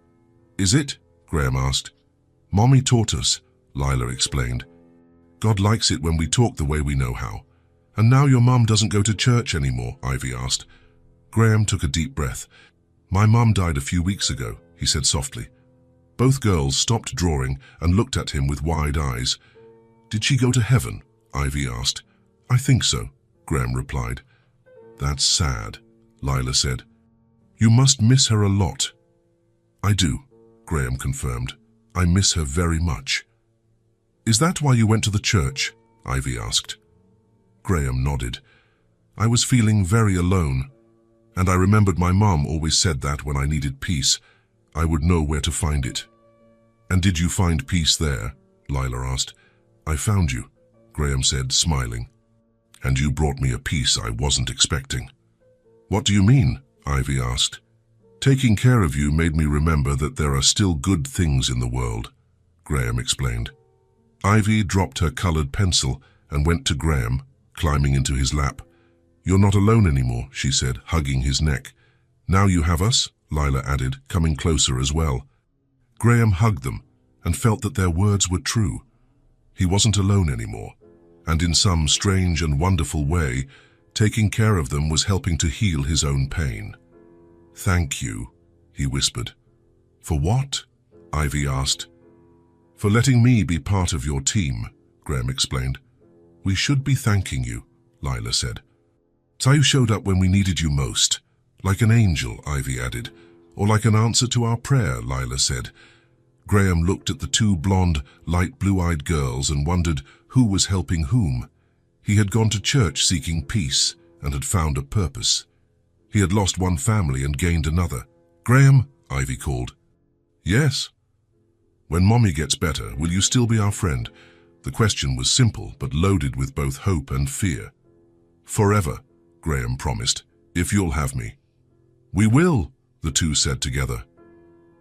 S1: "Is it?" Graham asked. "Mommy taught us," Lila explained. "God likes it when we talk the way we know how." "And now your mum doesn't go to church anymore?" Ivy asked. Graham took a deep breath. "My mum died a few weeks ago," he said softly. Both girls stopped drawing and looked at him with wide eyes. "Did she go to heaven?" Ivy asked. "I think so," Graham replied. "That's sad," Lila said. "You must miss her a lot." "I do," Graham confirmed. "I miss her very much." "Is that why you went to the church?" Ivy asked. Graham nodded. "I was feeling very alone, and I remembered my mom always said that when I needed peace, I would know where to find it." "And did you find peace there?" Lila asked. "I found you," Graham said, smiling. "And you brought me a peace I wasn't expecting." "What do you mean?" Ivy asked. "Taking care of you made me remember that there are still good things in the world," Graham explained. Ivy dropped her colored pencil and went to Graham, climbing into his lap. "You're not alone anymore," she said, hugging his neck. "Now you have us," Lila added, coming closer as well. Graham hugged them and felt that their words were true. He wasn't alone anymore, and in some strange and wonderful way, taking care of them was helping to heal his own pain. "Thank you," he whispered. "For what?" Ivy asked. "For letting me be part of your team," Graham explained. "We should be thanking you," Lila said. "So you showed up when we needed you most. Like an angel," Ivy added. "Or like an answer to our prayer," Lila said. Graham looked at the two blonde, light blue-eyed girls and wondered who was helping whom. He had gone to church seeking peace and had found a purpose. He had lost one family and gained another. "Graham," Ivy called. "Yes?" "When Mommy gets better, will you still be our friend?" The question was simple, but loaded with both hope and fear. "Forever," Graham promised, "if you'll have me." "We will," the two said together.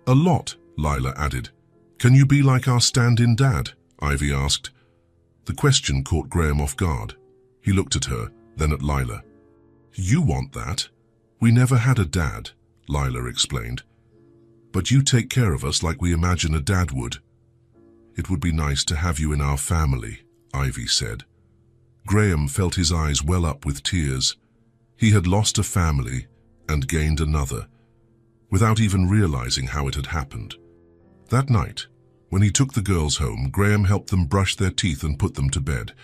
S1: "A lot," Lila added. "Can you be like our stand-in dad?" Ivy asked. The question caught Graham off guard. He looked at her, then at Lila. "You want that? We never had a dad," Lila explained. "But you take care of us like we imagine a dad would." "It would be nice to have you in our family," Ivy said. Graham felt his eyes well up with tears. He had lost a family and gained another, without even realizing how it had happened. That night, when he took the girls home, Graham helped them brush their teeth and put them to bed.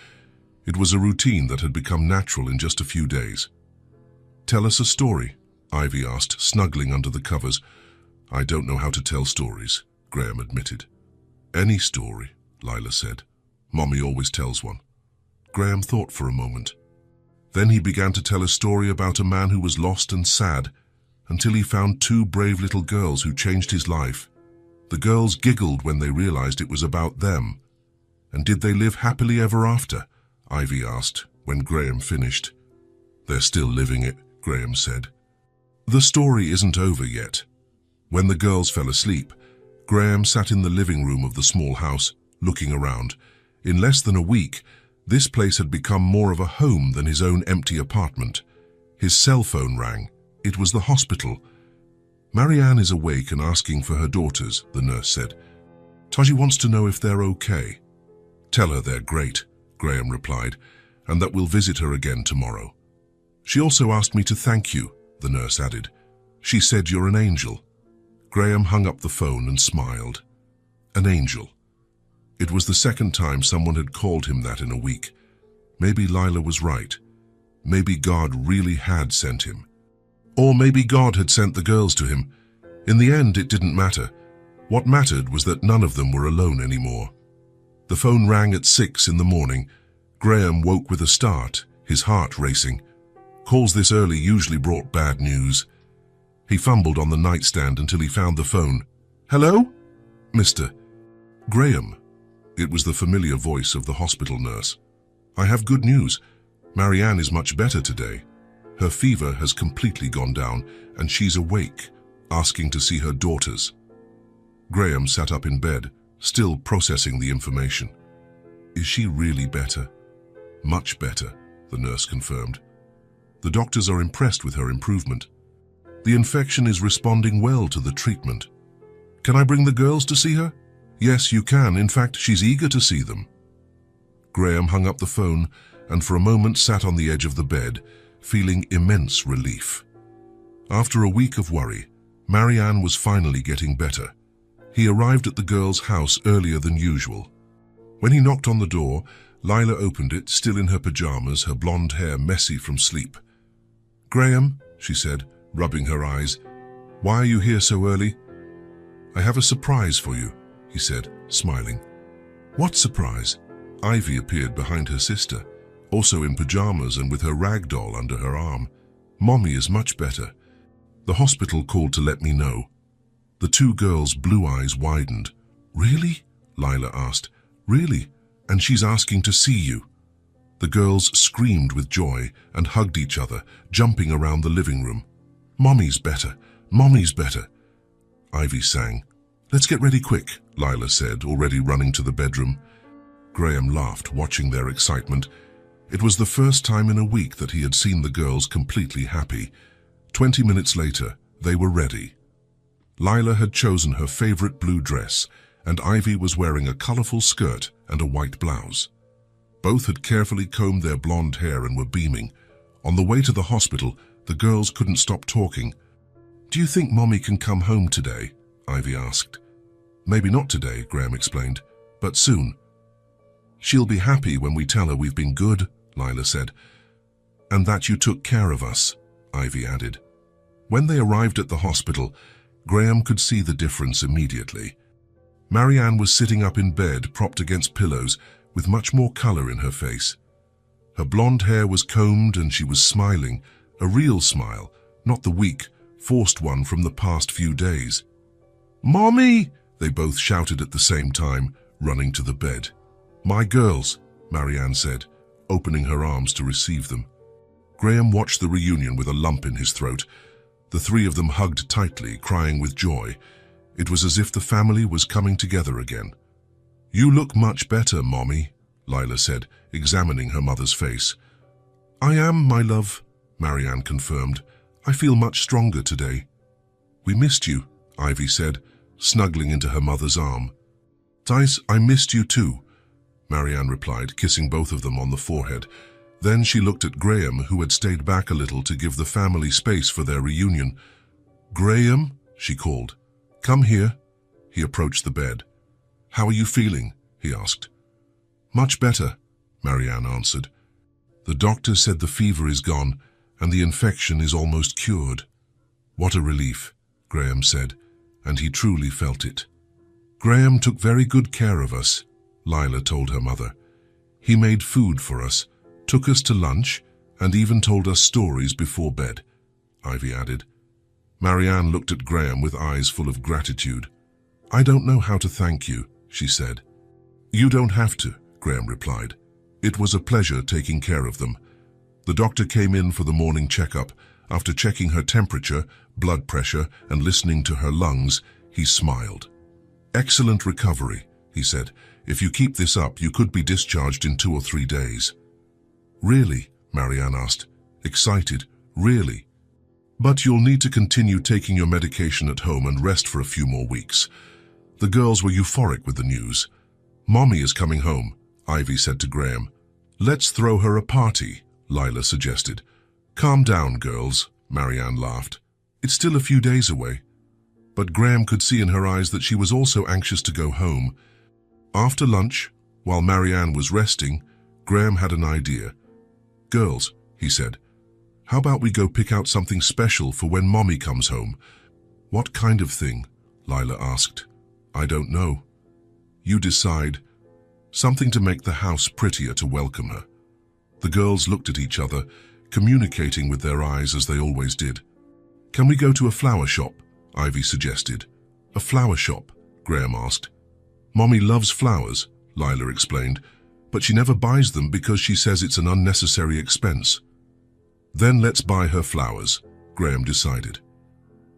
S1: It was a routine that had become natural in just a few days. "Tell us a story," Ivy asked, snuggling under the covers. "I don't know how to tell stories," Graham admitted. "Any story," Lila said. "Mommy always tells one." Graham thought for a moment. Then he began to tell a story about a man who was lost and sad, until he found two brave little girls who changed his life. The girls giggled when they realized it was about them. "And did they live happily ever after?" Ivy asked, when Graham finished. "They're still living it," Graham said. The story isn't over yet. When the girls fell asleep, Graham sat in the living room of the small house, looking around. In less than a week, this place had become more of a home than his own empty apartment. His cell phone rang. It was the hospital. "Marianne is awake and asking for her daughters," the nurse said. "Taji wants to know if they're okay." "Tell her they're great," Graham replied, "and that we'll visit her again tomorrow." "She also asked me to thank you," the nurse added. "She said you're an angel." Graham hung up the phone and smiled. An angel. It was the second time someone had called him that in a week. Maybe Lila was right. Maybe God really had sent him. Or maybe God had sent the girls to him. In the end, it didn't matter. What mattered was that none of them were alone anymore. The phone rang at 6 in the morning. Graham woke with a start, his heart racing. Calls this early usually brought bad news. He fumbled on the nightstand until he found the phone. "Hello? Mr. Graham." It was the familiar voice of the hospital nurse. "I have good news. Marianne is much better today. Her fever has completely gone down, and she's awake, asking to see her daughters." Graham sat up in bed, still processing the information. "Is she really better?" "Much better," the nurse confirmed. "The doctors are impressed with her improvement. The infection is responding well to the treatment." "Can I bring the girls to see her?" "Yes, you can. In fact, she's eager to see them." Graham hung up the phone and for a moment sat on the edge of the bed, feeling immense relief. After a week of worry, Marianne was finally getting better. He arrived at the girls' house earlier than usual. When he knocked on the door, Lila opened it, still in her pajamas, her blonde hair messy from sleep. "Graham," she said, rubbing her eyes, "why are you here so early?" "I have a surprise for you," he said, smiling. "What surprise?" Ivy appeared behind her sister, also in pajamas and with her rag doll under her arm. "Mommy is much better. The hospital called to let me know." The two girls' blue eyes widened. "Really?" Lila asked. "Really? And she's asking to see you?" The girls screamed with joy and hugged each other, jumping around the living room. "Mommy's better. Mommy's better." Ivy sang. "Let's get ready quick," Lila said, already running to the bedroom. Graham laughed, watching their excitement. It was the first time in a week that he had seen the girls completely happy. 20 minutes later, they were ready. Lila had chosen her favorite blue dress, and Ivy was wearing a colorful skirt and a white blouse. Both had carefully combed their blonde hair and were beaming. On the way to the hospital, the girls couldn't stop talking. "Do you think Mommy can come home today?" Ivy asked. "Maybe not today," Graham explained, "but soon." "She'll be happy when we tell her we've been good," Lila said. "And that you took care of us," Ivy added. When they arrived at the hospital, Graham could see the difference immediately. Marianne was sitting up in bed, propped against pillows, with much more color in her face. Her blonde hair was combed and she was smiling, a real smile, not the weak, forced one from the past few days. "Mommy!" they both shouted at the same time, running to the bed. "My girls," Marianne said, opening her arms to receive them. Graham watched the reunion with a lump in his throat. The three of them hugged tightly, crying with joy. It was as if the family was coming together again. "You look much better, Mommy," Lila said, examining her mother's face. "I am, my love," Marianne confirmed. "I feel much stronger today." "We missed you," Ivy said, snuggling into her mother's arm. "Dice, I missed you too," Marianne replied, kissing both of them on the forehead. Then she looked at Graham, who had stayed back a little to give the family space for their reunion. "Graham," she called. "Come here." He approached the bed. "How are you feeling?" he asked. "Much better," Marianne answered. "The doctor said the fever is gone and the infection is almost cured." "What a relief," Graham said, and he truly felt it. "Graham took very good care of us," Lila told her mother. "He made food for us, took us to lunch, and even told us stories before bed," Ivy added. Marianne looked at Graham with eyes full of gratitude. "I don't know how to thank you," she said. "You don't have to," Graham replied. "It was a pleasure taking care of them." The doctor came in for the morning checkup. After checking her temperature, blood pressure, and listening to her lungs, he smiled. "Excellent recovery," he said. "If you keep this up, you could be discharged in 2 or 3 days." "Really?" Marianne asked. Excited. "Really?" "But you'll need to continue taking your medication at home and rest for a few more weeks." The girls were euphoric with the news. "Mommy is coming home," Ivy said to Graham. "Let's throw her a party," Lila suggested. "Calm down, girls," Marianne laughed. "It's still a few days away." But Graham could see in her eyes that she was also anxious to go home. After lunch, while Marianne was resting, Graham had an idea. "Girls," he said, "how about we go pick out something special for when Mommy comes home?" "What kind of thing?" Lila asked. "I don't know." "You decide. Something to make the house prettier to welcome her." The girls looked at each other, communicating with their eyes as they always did. "Can we go to a flower shop?" Ivy suggested. "A flower shop?" Graham asked. "Mommy loves flowers," Lila explained, "but she never buys them because she says it's an unnecessary expense." "Then let's buy her flowers," Graham decided.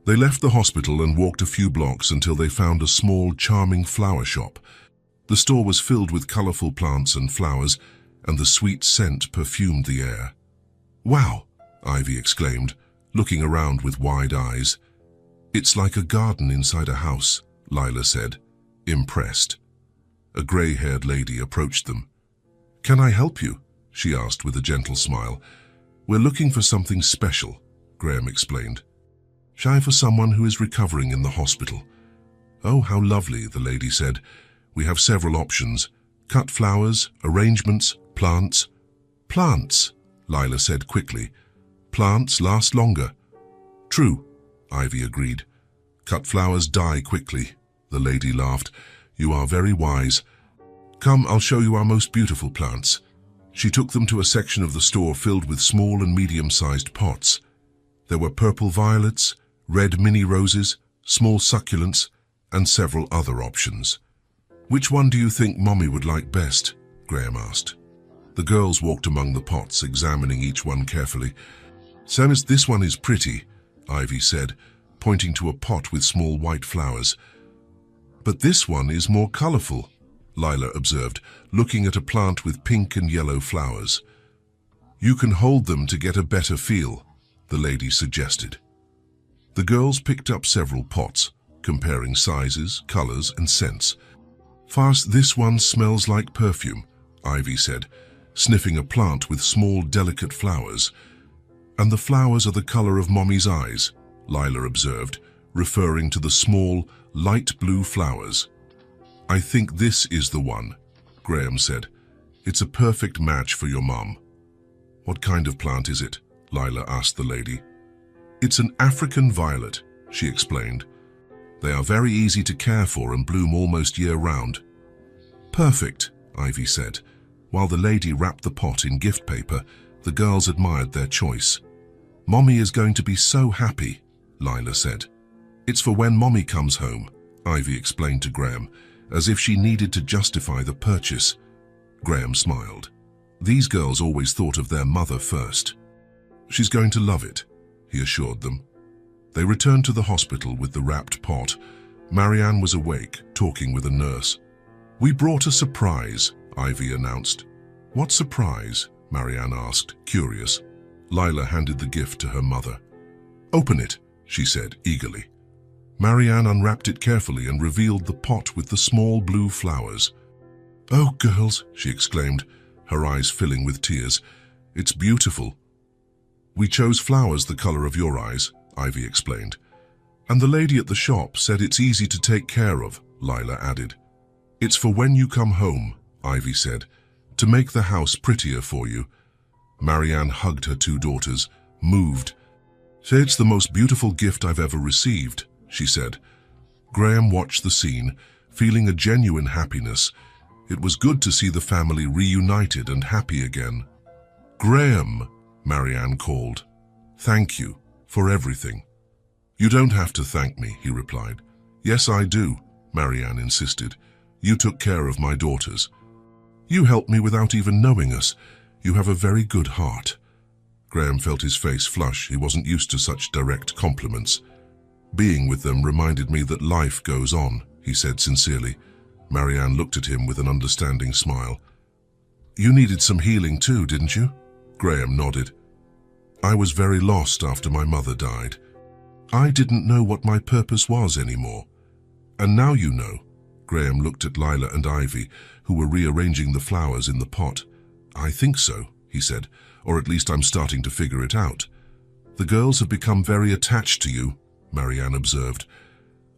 S1: They left the hospital and walked a few blocks until they found a small, charming flower shop. The store was filled with colorful plants and flowers, and the sweet scent perfumed the air. "Wow!" Ivy exclaimed, looking around with wide eyes. "It's like a garden inside a house," Lila said, impressed. A gray-haired lady approached them. "Can I help you?" she asked with a gentle smile. "We're looking for something special," Graham explained. "Shy for someone who is recovering in the hospital." "Oh, how lovely," the lady said. "We have several options. Cut flowers, arrangements, plants." "Plants," Lila said quickly. "Plants last longer." "True," Ivy agreed. "Cut flowers die quickly," the lady laughed. "You are very wise. Come, I'll show you our most beautiful plants." She took them to a section of the store filled with small and medium-sized pots. There were purple violets, red mini roses, small succulents, and several other options. "Which one do you think Mommy would like best?" Graham asked. The girls walked among the pots, examining each one carefully. "Samus, this one is pretty," Ivy said, pointing to a pot with small white flowers. But this one is more colorful, Lila observed, looking at a plant with pink and yellow flowers. You can hold them to get a better feel, the lady suggested. The girls picked up several pots, comparing sizes, colors, and scents. First, this one smells like perfume, Ivy said, sniffing a plant with small, delicate flowers. And the flowers are the color of Mommy's eyes, Lila observed, referring to the small, light blue flowers. I think this is the one, Graham said. It's a perfect match for your mom. What kind of plant is it? Lila asked the lady. It's an African violet, she explained. They are very easy to care for and bloom almost year-round. Perfect, Ivy said. While the lady wrapped the pot in gift paper, the girls admired their choice. Mommy is going to be so happy, Lila said. It's for when Mommy comes home, Ivy explained to Graham, as if she needed to justify the purchase. Graham smiled. These girls always thought of their mother first. She's going to love it, he assured them. They returned to the hospital with the wrapped pot. Marianne was awake, talking with a nurse. We brought a surprise, Ivy announced. What surprise? Marianne asked, curious. Lila handed the gift to her mother. Open it, she said eagerly. Marianne unwrapped it carefully and revealed the pot with the small blue flowers. Oh, girls, she exclaimed, her eyes filling with tears. It's beautiful. We chose flowers the color of your eyes, Ivy explained. And the lady at the shop said it's easy to take care of, Lila added. It's for when you come home, Ivy said, to make the house prettier for you. Marianne hugged her two daughters, moved. Say it's the most beautiful gift I've ever received, she said. Graham watched the scene, feeling a genuine happiness. It was good to see the family reunited and happy again. Graham, Marianne called. Thank you for everything. You don't have to thank me, he replied. Yes, I do, Marianne insisted. You took care of my daughters. You helped me without even knowing us. You have a very good heart. Graham felt his face flush. He wasn't used to such direct compliments. Being with them reminded me that life goes on, he said sincerely. Marianne looked at him with an understanding smile. You needed some healing too, didn't you? Graham nodded. I was very lost after my mother died. I didn't know what my purpose was anymore. And now you know. Graham looked at Lila and Ivy, who were rearranging the flowers in the pot. I think so, he said, or at least I'm starting to figure it out. The girls have become very attached to you, Marianne observed.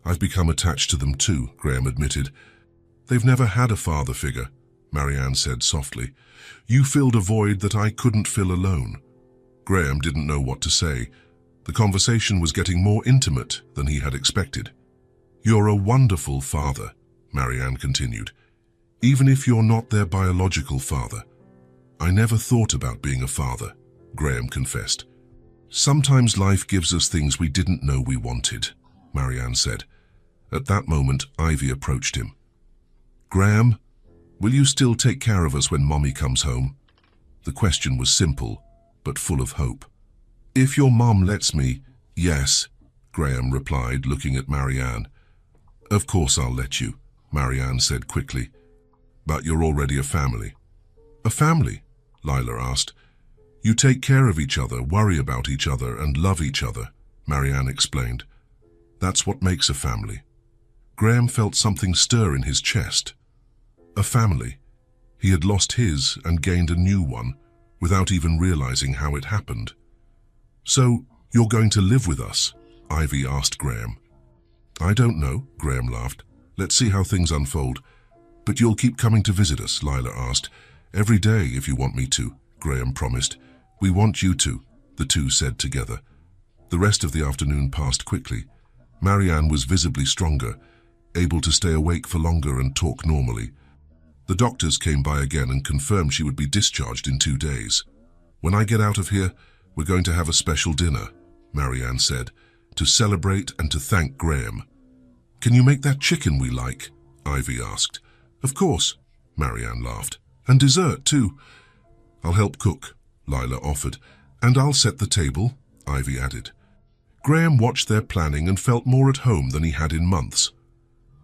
S1: I've become attached to them too, Graham admitted. They've never had a father figure, Marianne said softly. You filled a void that I couldn't fill alone. Graham didn't know what to say. The conversation was getting more intimate than he had expected. You're a wonderful father, Marianne continued. Even if you're not their biological father. I never thought about being a father, Graham confessed. Sometimes life gives us things we didn't know we wanted, Marianne said. At that moment, Ivy approached him. Graham, will you still take care of us when Mommy comes home? The question was simple, but full of hope. If your mom lets me, yes, Graham replied, looking at Marianne. Of course I'll let you, Marianne said quickly. But you're already a family. A family? Lila asked. You take care of each other, worry about each other, and love each other, Marianne explained. That's what makes a family. Graham felt something stir in his chest. A family. He had lost his and gained a new one, without even realizing how it happened. So, you're going to live with us? Ivy asked Graham. I don't know, Graham laughed. Let's see how things unfold. But you'll keep coming to visit us, Lila asked. Every day, if you want me to, Graham promised. We want you to, the two said together. The rest of the afternoon passed quickly. Marianne was visibly stronger, able to stay awake for longer and talk normally. The doctors came by again and confirmed she would be discharged in 2 days. When I get out of here, we're going to have a special dinner, Marianne said, to celebrate and to thank Graham. Can you make that chicken we like? Ivy asked. Of course, Marianne laughed. And dessert too. I'll help cook, Lila offered. And I'll set the table, Ivy added. Graham watched their planning and felt more at home than he had in months.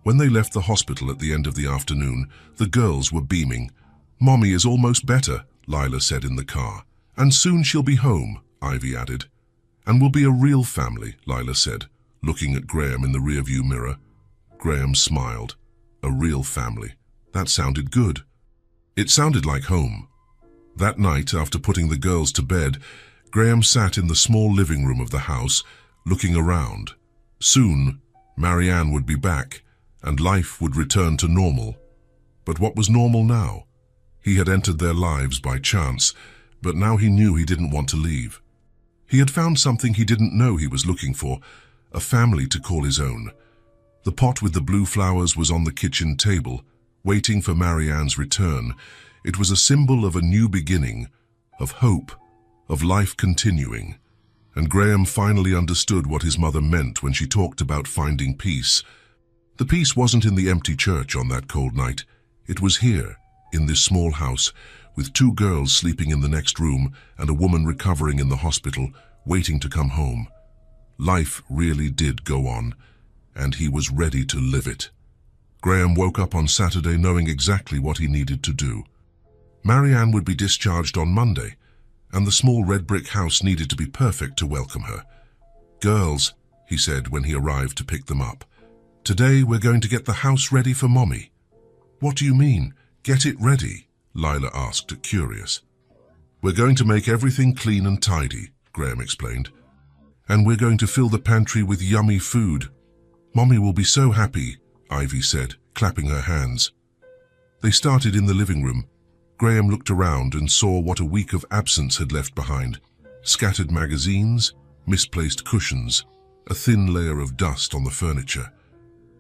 S1: When they left the hospital at the end of the afternoon, the girls were beaming. "Mommy is almost better," Lila said in the car. "And soon she'll be home," Ivy added. "And we'll be a real family," Lila said, looking at Graham in the rearview mirror. Graham smiled. A real family. That sounded good. It sounded like home. That night, after putting the girls to bed, Graham sat in the small living room of the house, looking around. Soon, Marianne would be back, and life would return to normal. But what was normal now? He had entered their lives by chance, but now he knew he didn't want to leave. He had found something he didn't know he was looking for, a family to call his own. The pot with the blue flowers was on the kitchen table, waiting for Marianne's return. It was a symbol of a new beginning, of hope, of life continuing. And Graham finally understood what his mother meant when she talked about finding peace. The peace wasn't in the empty church on that cold night. It was here, in this small house, with two girls sleeping in the next room and a woman recovering in the hospital, waiting to come home. Life really did go on, and he was ready to live it. Graham woke up on Saturday knowing exactly what he needed to do. Marianne would be discharged on Monday, and the small red brick house needed to be perfect to welcome her. "Girls," he said when he arrived to pick them up, "today we're going to get the house ready for Mommy." "What do you mean, get it ready?" Lila asked, curious. "We're going to make everything clean and tidy," Graham explained. "And we're going to fill the pantry with yummy food. Mommy will be so happy," Ivy said, clapping her hands. They started in the living room. Graham looked around and saw what a week of absence had left behind. Scattered magazines, misplaced cushions, a thin layer of dust on the furniture.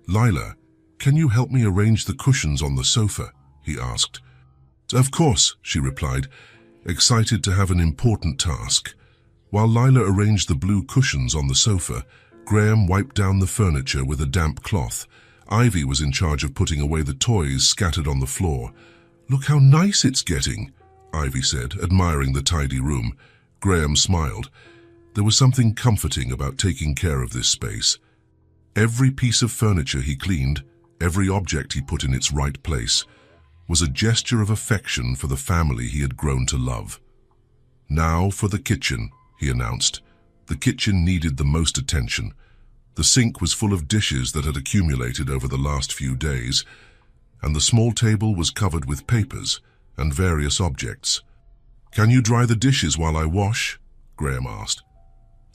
S1: "Lila, can you help me arrange the cushions on the sofa?" he asked. "Of course," she replied, excited to have an important task. While Lila arranged the blue cushions on the sofa, Graham wiped down the furniture with a damp cloth. Ivy was in charge of putting away the toys scattered on the floor. "Look how nice it's getting," Ivy said, admiring the tidy room. Graham smiled. There was something comforting about taking care of this space. Every piece of furniture he cleaned, every object he put in its right place, was a gesture of affection for the family he had grown to love. "Now for the kitchen," he announced. The kitchen needed the most attention. The sink was full of dishes that had accumulated over the last few days, and the small table was covered with papers and various objects. "Can you dry the dishes while I wash?" Graham asked.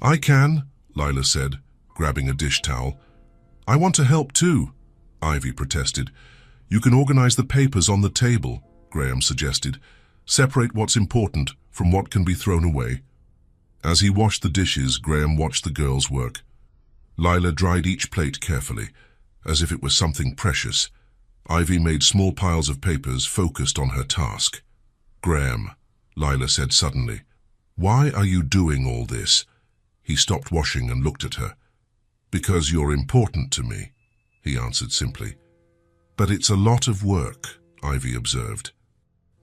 S1: "I can," Lila said, grabbing a dish towel. "I want to help too," Ivy protested. "You can organize the papers on the table," Graham suggested. "Separate what's important from what can be thrown away." As he washed the dishes, Graham watched the girls work. Lila dried each plate carefully, as if it was something precious. Ivy made small piles of papers focused on her task. "Graham," Lila said suddenly, "why are you doing all this?" He stopped washing and looked at her. "Because you're important to me," he answered simply. "But it's a lot of work," Ivy observed.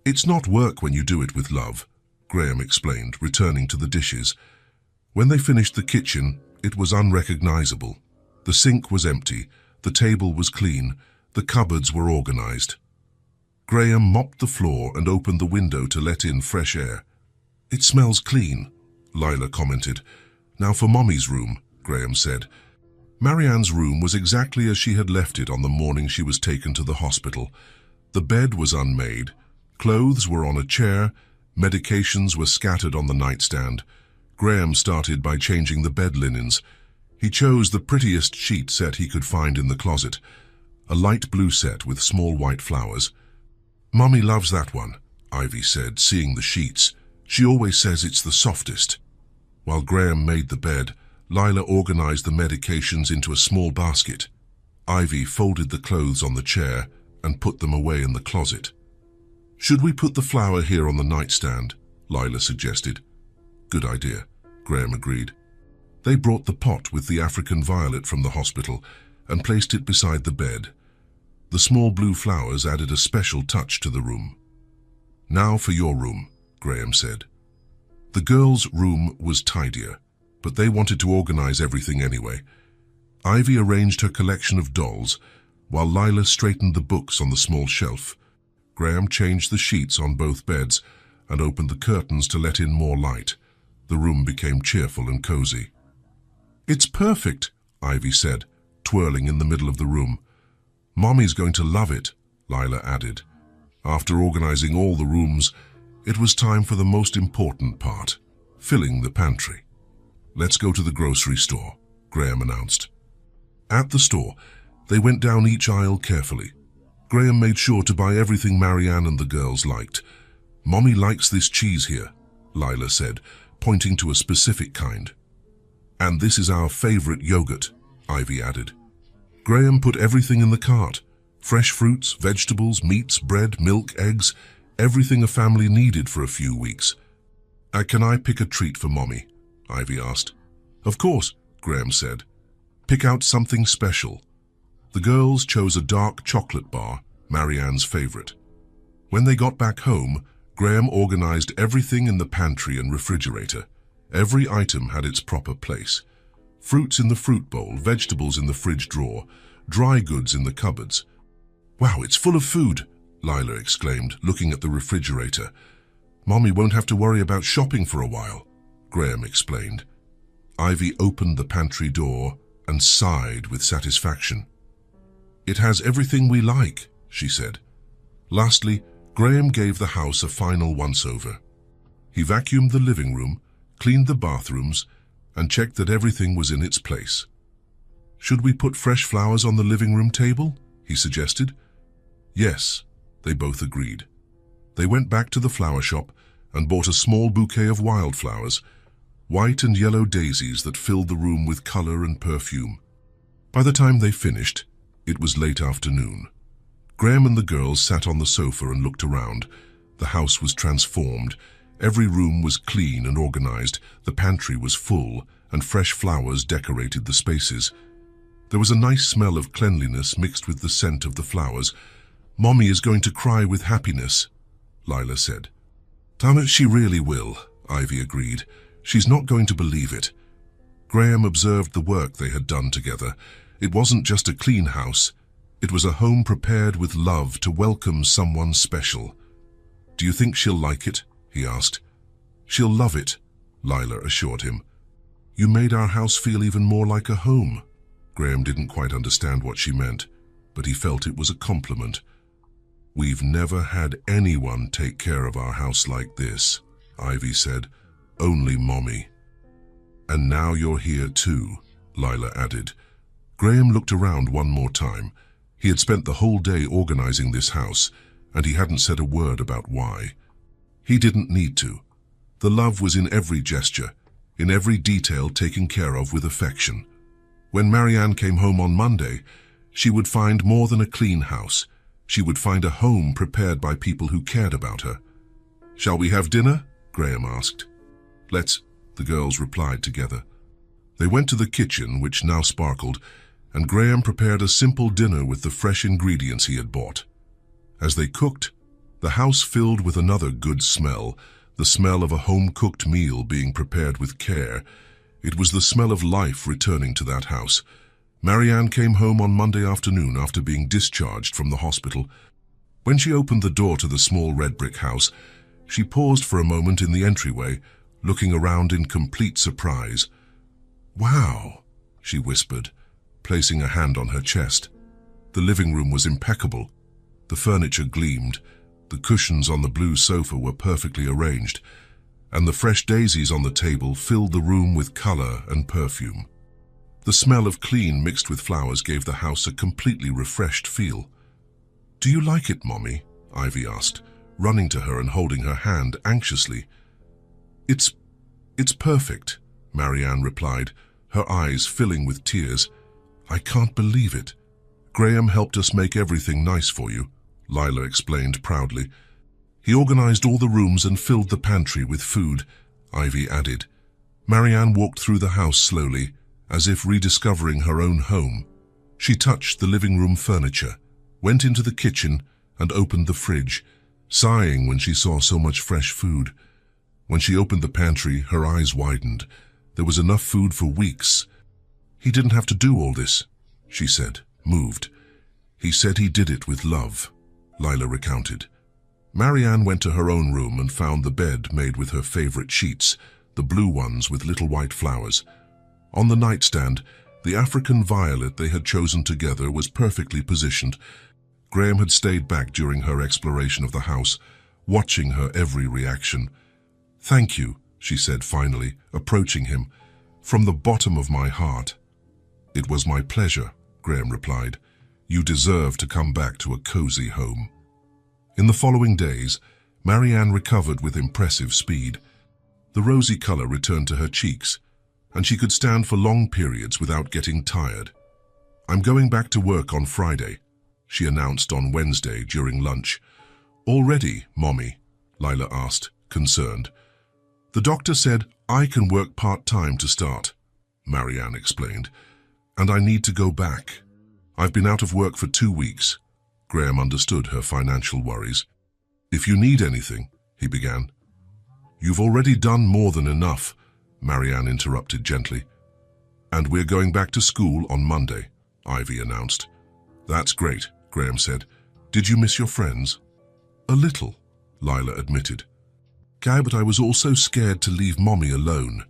S1: "It's not work when you do it with love," Graham explained, returning to the dishes. When they finished the kitchen, it was unrecognizable. The sink was empty, the table was clean, the cupboards were organized. Graham mopped the floor and opened the window to let in fresh air. "It smells clean," Lila commented. "Now for Mommy's room," Graham said. Marianne's room was exactly as she had left it on the morning she was taken to the hospital. The bed was unmade, clothes were on a chair, medications were scattered on the nightstand. Graham started by changing the bed linens. He chose the prettiest sheet set he could find in the closet, a light blue set with small white flowers. "Mommy loves that one," Ivy said, seeing the sheets. "She always says it's the softest." While Graham made the bed, Lila organized the medications into a small basket. Ivy folded the clothes on the chair and put them away in the closet. "Should we put the flower here on the nightstand?" Lila suggested. "Good idea," Graham agreed. They brought the pot with the African violet from the hospital and placed it beside the bed. The small blue flowers added a special touch to the room. "Now for your room," Graham said. The girls' room was tidier, but they wanted to organize everything anyway. Ivy arranged her collection of dolls. While Lila straightened the books on the small shelf, Graham changed the sheets on both beds and opened the curtains to let in more light. The room became cheerful and cozy. "It's perfect," Ivy said, twirling in the middle of the room. "Mommy's going to love it," Lila added. After organizing all the rooms, it was time for the most important part, filling the pantry. "Let's go to the grocery store," Graham announced. At the store, they went down each aisle carefully. Graham made sure to buy everything Marianne and the girls liked. "Mommy likes this cheese here," Lila said, pointing to a specific kind. "And this is our favorite yogurt," Ivy added. Graham put everything in the cart. Fresh fruits, vegetables, meats, bread, milk, eggs, everything a family needed for a few weeks. Can I pick a treat for Mommy?" Ivy asked. "Of course," Graham said. "Pick out something special." The girls chose a dark chocolate bar, Marianne's favorite. When they got back home, Graham organized everything in the pantry and refrigerator. Every item had its proper place. Fruits in the fruit bowl, vegetables in the fridge drawer, dry goods in the cupboards. "Wow, it's full of food," Lila exclaimed, looking at the refrigerator. "Mommy won't have to worry about shopping for a while," Graham explained. Ivy opened the pantry door and sighed with satisfaction. "It has everything we like," she said. Lastly, Graham gave the house a final once-over. He vacuumed the living room, cleaned the bathrooms, and checked that everything was in its place. "Should we put fresh flowers on the living room table?" he suggested. "Yes," they both agreed. They went back to the flower shop and bought a small bouquet of wildflowers, white and yellow daisies that filled the room with color and perfume. By the time they finished, it was late afternoon. Graham and the girls sat on the sofa and looked around. The house was transformed. Every room was clean and organized, the pantry was full, and fresh flowers decorated the spaces. There was a nice smell of cleanliness mixed with the scent of the flowers. "Mommy is going to cry with happiness," Lila said. "Damn it, she really will," Ivy agreed. "She's not going to believe it." Graham observed the work they had done together. It wasn't just a clean house. It was a home prepared with love to welcome someone special. "Do you think she'll like it?" he asked. "She'll love it," Lila assured him. "You made our house feel even more like a home." Graham didn't quite understand what she meant, but he felt it was a compliment. "We've never had anyone take care of our house like this," Ivy said. "Only Mommy." "And now you're here too," Lila added. Graham looked around one more time. He had spent the whole day organizing this house, and he hadn't said a word about why. He didn't need to. The love was in every gesture, in every detail taken care of with affection. When Marianne came home on Monday, she would find more than a clean house. She would find a home prepared by people who cared about her. "Shall we have dinner?" Graham asked. "Let's," the girls replied together. They went to the kitchen, which now sparkled, and Graham prepared a simple dinner with the fresh ingredients he had bought. As they cooked, the house filled with another good smell, the smell of a home-cooked meal being prepared with care. It was the smell of life returning to that house. Marianne came home on Monday afternoon after being discharged from the hospital. When she opened the door to the small red brick house, she paused for a moment in the entryway, looking around in complete surprise. "Wow," she whispered, placing a hand on her chest. The living room was impeccable. The furniture gleamed, the cushions on the blue sofa were perfectly arranged, and the fresh daisies on the table filled the room with color and perfume. The smell of clean mixed with flowers gave the house a completely refreshed feel. "Do you like it, Mommy?" Ivy asked, running to her and holding her hand anxiously. It's perfect," Marianne replied, her eyes filling with tears. "I can't believe it. Graham helped us make everything nice for you," Lila explained proudly. "He organized all the rooms and filled the pantry with food," Ivy added. Marianne walked through the house slowly, as if rediscovering her own home. She touched the living room furniture, went into the kitchen, and opened the fridge, sighing when she saw so much fresh food. When she opened the pantry, her eyes widened. There was enough food for weeks. "He didn't have to do all this," she said, moved. He said he did it with love, Lila recounted. Marianne went to her own room and found the bed made with her favorite sheets, the blue ones with little white flowers. On the nightstand, the African violet they had chosen together was perfectly positioned. Graham had stayed back during her exploration of the house, watching her every reaction. "Thank you," she said finally, approaching him, "from the bottom of my heart." "It was my pleasure," Graham replied. "You deserve to come back to a cozy home." In the following days, Marianne recovered with impressive speed. The rosy color returned to her cheeks, and she could stand for long periods without getting tired. "I'm going back to work on Friday," she announced on Wednesday during lunch. "Already, Mommy?" Lila asked, concerned. "The doctor said I can work part-time to start," Marianne explained, "and I need to go back. I've been out of work for 2 weeks." Graham understood her financial worries. "If you need anything," he began. "You've already done more than enough," Marianne interrupted gently. "And we're going back to school on Monday," Ivy announced. "That's great," Graham said. "Did you miss your friends?" "A little," Lila admitted. "But I was also scared to leave Mommy alone."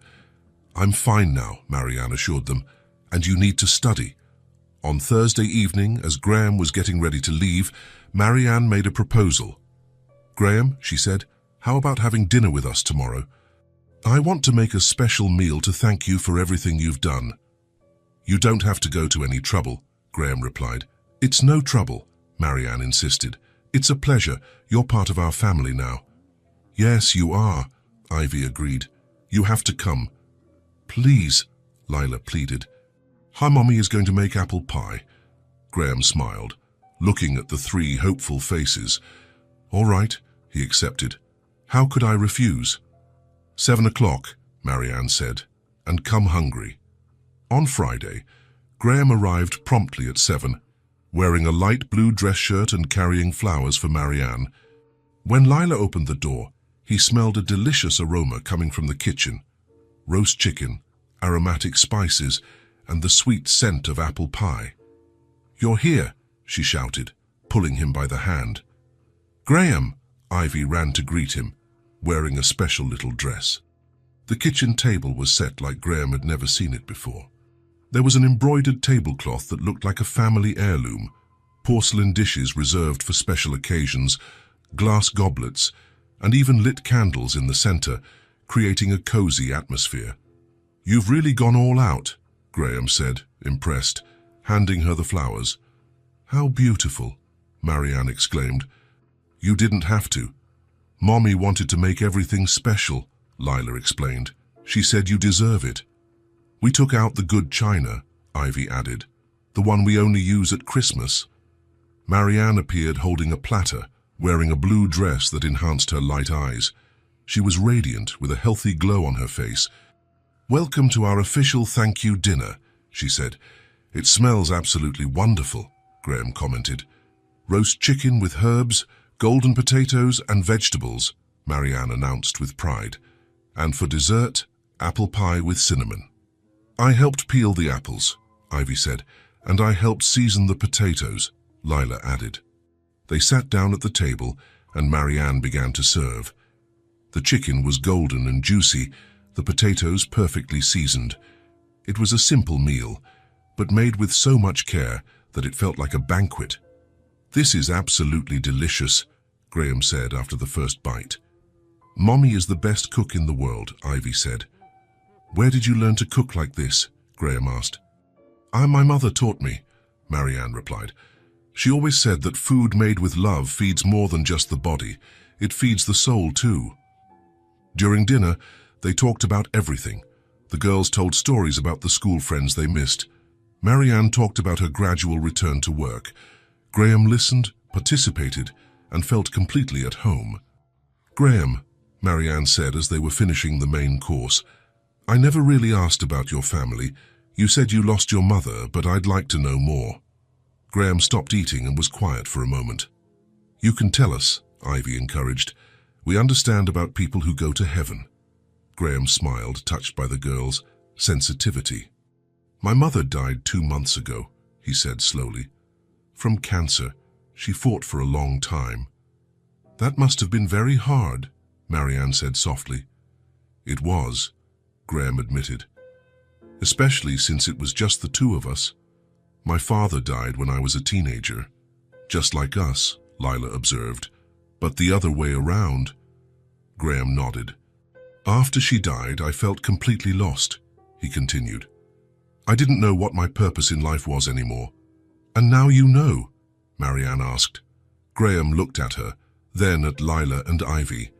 S1: "I'm fine now," Marianne assured them, "and you need to study." On Thursday evening, as Graham was getting ready to leave, Marianne made a proposal. "Graham," she said, "how about having dinner with us tomorrow? I want to make a special meal to thank you for everything you've done." "You don't have to go to any trouble," Graham replied. "It's no trouble," Marianne insisted. "It's a pleasure. You're part of our family now." "Yes, you are," Ivy agreed. "You have to come." "Please," Lila pleaded. "Hi, Mommy is going to make apple pie." Graham smiled, looking at the 3 hopeful faces. "All right," he accepted. "How could I refuse?" 7 o'clock, Marianne said, "and come hungry." On Friday, Graham arrived promptly at 7, wearing a light blue dress shirt and carrying flowers for Marianne. When Lila opened the door, he smelled a delicious aroma coming from the kitchen. Roast chicken, aromatic spices, and the sweet scent of apple pie. "You're here," she shouted, pulling him by the hand. "Graham!" Ivy ran to greet him, wearing a special little dress. The kitchen table was set like Graham had never seen it before. There was an embroidered tablecloth that looked like a family heirloom, porcelain dishes reserved for special occasions, glass goblets, and even lit candles in the center, creating a cozy atmosphere. "You've really gone all out," Graham said, impressed, handing her the flowers. "How beautiful," Marianne exclaimed. "You didn't have to. Mommy wanted to make everything special," Lila explained. "She said you deserve it." "We took out the good china," Ivy added, "the one we only use at Christmas." Marianne appeared holding a platter, wearing a blue dress that enhanced her light eyes. She was radiant, with a healthy glow on her face. "Welcome to our official thank you dinner," she said. "It smells absolutely wonderful," Graham commented. "Roast chicken with herbs, golden potatoes and vegetables," Marianne announced with pride. "And for dessert, apple pie with cinnamon." "I helped peel the apples," Ivy said, "and I helped season the potatoes," Lila added. They sat down at the table and Marianne began to serve. The chicken was golden and juicy, the potatoes perfectly seasoned. It was a simple meal, but made with so much care that it felt like a banquet. "This is absolutely delicious," Graham said after the first bite. "Mommy is the best cook in the world," Ivy said. "Where did you learn to cook like this?" Graham asked. My mother taught me," Marianne replied. "She always said that food made with love feeds more than just the body. It feeds the soul too." During dinner, they talked about everything. The girls told stories about the school friends they missed. Marianne talked about her gradual return to work. Graham listened, participated, and felt completely at home. "Graham," Marianne said as they were finishing the main course, "I never really asked about your family. You said you lost your mother, but I'd like to know more." Graham stopped eating and was quiet for a moment. "You can tell us," Ivy encouraged. "We understand about people who go to heaven." Graham smiled, touched by the girl's sensitivity. "My mother died 2 months ago," he said slowly. From cancer. She fought for a long time. That must have been very hard, Marianne said softly. It was, Graham admitted. Especially since it was just the two of us. My father died when I was a teenager. Just like us, Lila observed. But the other way around. Graham nodded. After she died, I felt completely lost, he continued. I didn't know what my purpose in life was anymore. And now you know, Marianne asked. Graham looked at her, then at Lila and Ivy.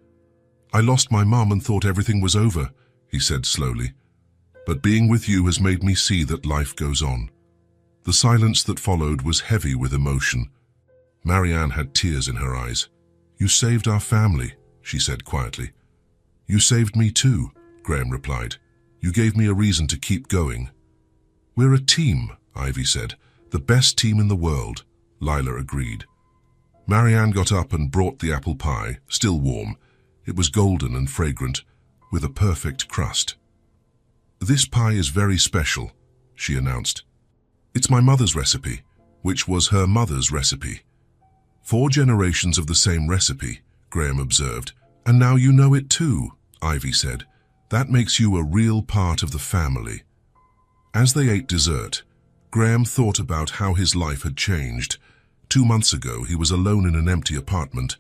S1: I lost my mum and thought everything was over, he said slowly. But being with you has made me see that life goes on. The silence that followed was heavy with emotion. Marianne had tears in her eyes. You saved our family, she said quietly. You saved me too, Graham replied. You gave me a reason to keep going. We're a team, Ivy said. The best team in the world, Lila agreed. Marianne got up and brought the apple pie, still warm. It was golden and fragrant, with a perfect crust. This pie is very special, she announced. It's my mother's recipe, which was her mother's recipe. 4 generations of the same recipe, Graham observed. And now you know it too, Ivy said. That makes you a real part of the family. As they ate dessert, Graham thought about how his life had changed. 2 months ago, he was alone in an empty apartment,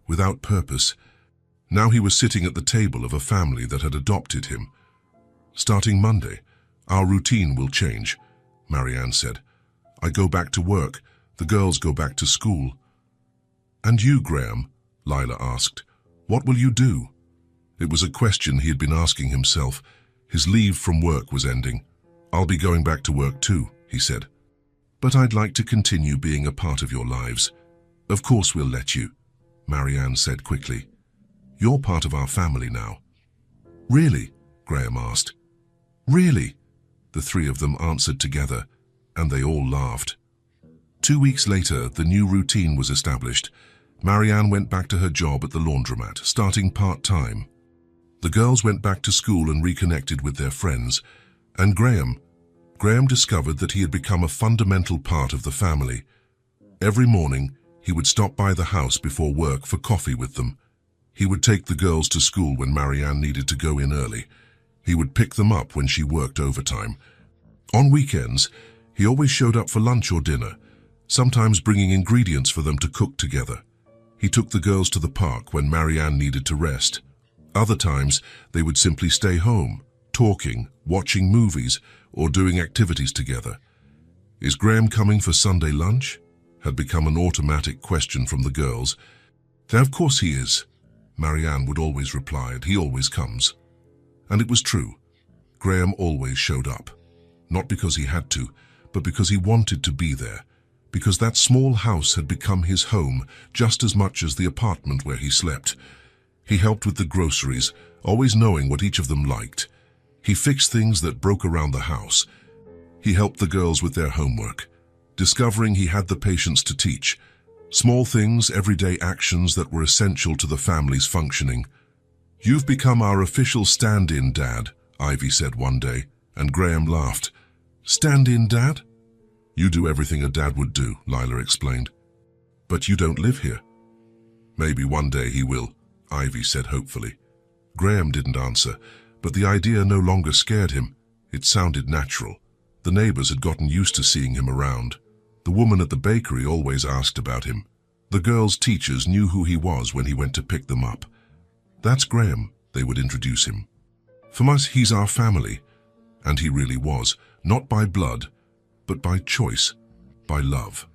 S1: without purpose. Now he was sitting at the table of a family that had adopted him. Starting Monday, our routine will change, Marianne said. I go back to work, the girls go back to school. And you, Graham? Lila asked. What will you do? It was a question he had been asking himself. His leave from work was ending. I'll be going back to work too, he said. But I'd like to continue being a part of your lives. Of course we'll let you, Marianne said quickly. You're part of our family now. Really? Graham asked. Really? The 3 of them answered together, and they all laughed. 2 weeks later, the new routine was established. Marianne went back to her job at the laundromat, starting part-time. The girls went back to school and reconnected with their friends. And Graham discovered that he had become a fundamental part of the family. Every morning, he would stop by the house before work for coffee with them. He would take the girls to school when Marianne needed to go in early. He would pick them up when she worked overtime. On weekends, he always showed up for lunch or dinner, sometimes bringing ingredients for them to cook together. He took the girls to the park when Marianne needed to rest. Other times, they would simply stay home, talking, watching movies, or doing activities together. Is Graham coming for Sunday lunch? Had become an automatic question from the girls. Of course he is, Marianne would always reply. He always comes. And it was true. Graham always showed up. Not because he had to, but because he wanted to be there. Because that small house had become his home just as much as the apartment where he slept. He helped with the groceries, always knowing what each of them liked. He fixed things that broke around the house. He helped the girls with their homework, discovering he had the patience to teach. Small things, everyday actions that were essential to the family's functioning. You've become our official stand-in, Dad, Ivy said one day, and Graham laughed. Stand-in, Dad? You do everything a dad would do, Lila explained. But you don't live here. Maybe one day he will, Ivy said hopefully. Graham didn't answer, but the idea no longer scared him. It sounded natural. The neighbors had gotten used to seeing him around. The woman at the bakery always asked about him. The girls' teachers knew who he was when he went to pick them up. That's Graham, they would introduce him. For us, he's our family. And he really was, not by blood, but by choice, by love.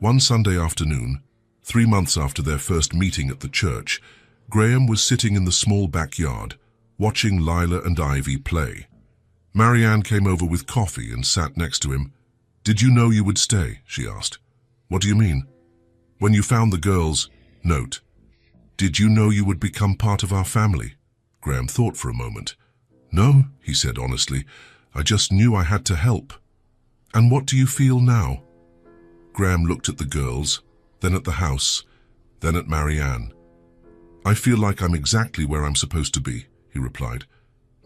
S1: One Sunday afternoon, 3 months after their first meeting at the church, Graham was sitting in the small backyard, watching Lila and Ivy play. Marianne came over with coffee and sat next to him. Did you know you would stay? She asked. What do you mean? When you found the girls, note. Did you know you would become part of our family? Graham thought for a moment. No, he said honestly. I just knew I had to help. And what do you feel now? Graham looked at the girls, then at the house, then at Marianne. I feel like I'm exactly where I'm supposed to be, he replied.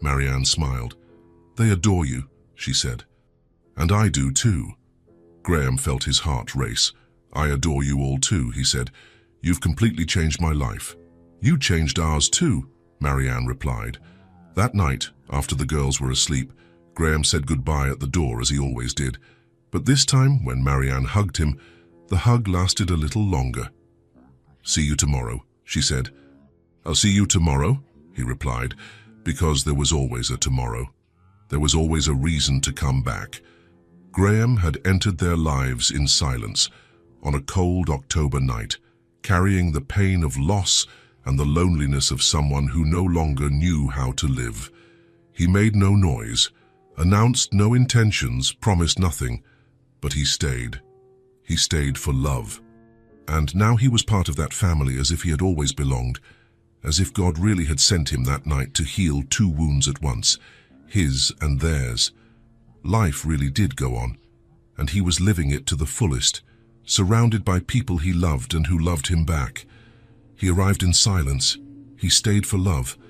S1: Marianne smiled. They adore you, she said. And I do too. Graham felt his heart race. "I adore you all too," he said. "You've completely changed my life." "You changed ours too," Marianne replied. That night, after the girls were asleep, Graham said goodbye at the door as he always did. But this time, when Marianne hugged him, the hug lasted a little longer. "See you tomorrow," she said. "I'll see you tomorrow," he replied, because there was always a tomorrow. There was always a reason to come back. Graham had entered their lives in silence, on a cold October night, carrying the pain of loss and the loneliness of someone who no longer knew how to live. He made no noise, announced no intentions, promised nothing, but he stayed. He stayed for love. And now he was part of that family as if he had always belonged, as if God really had sent him that night to heal two wounds at once, his and theirs. Life really did go on, and he was living it to the fullest, surrounded by people he loved and who loved him back. He arrived in silence. He stayed for love.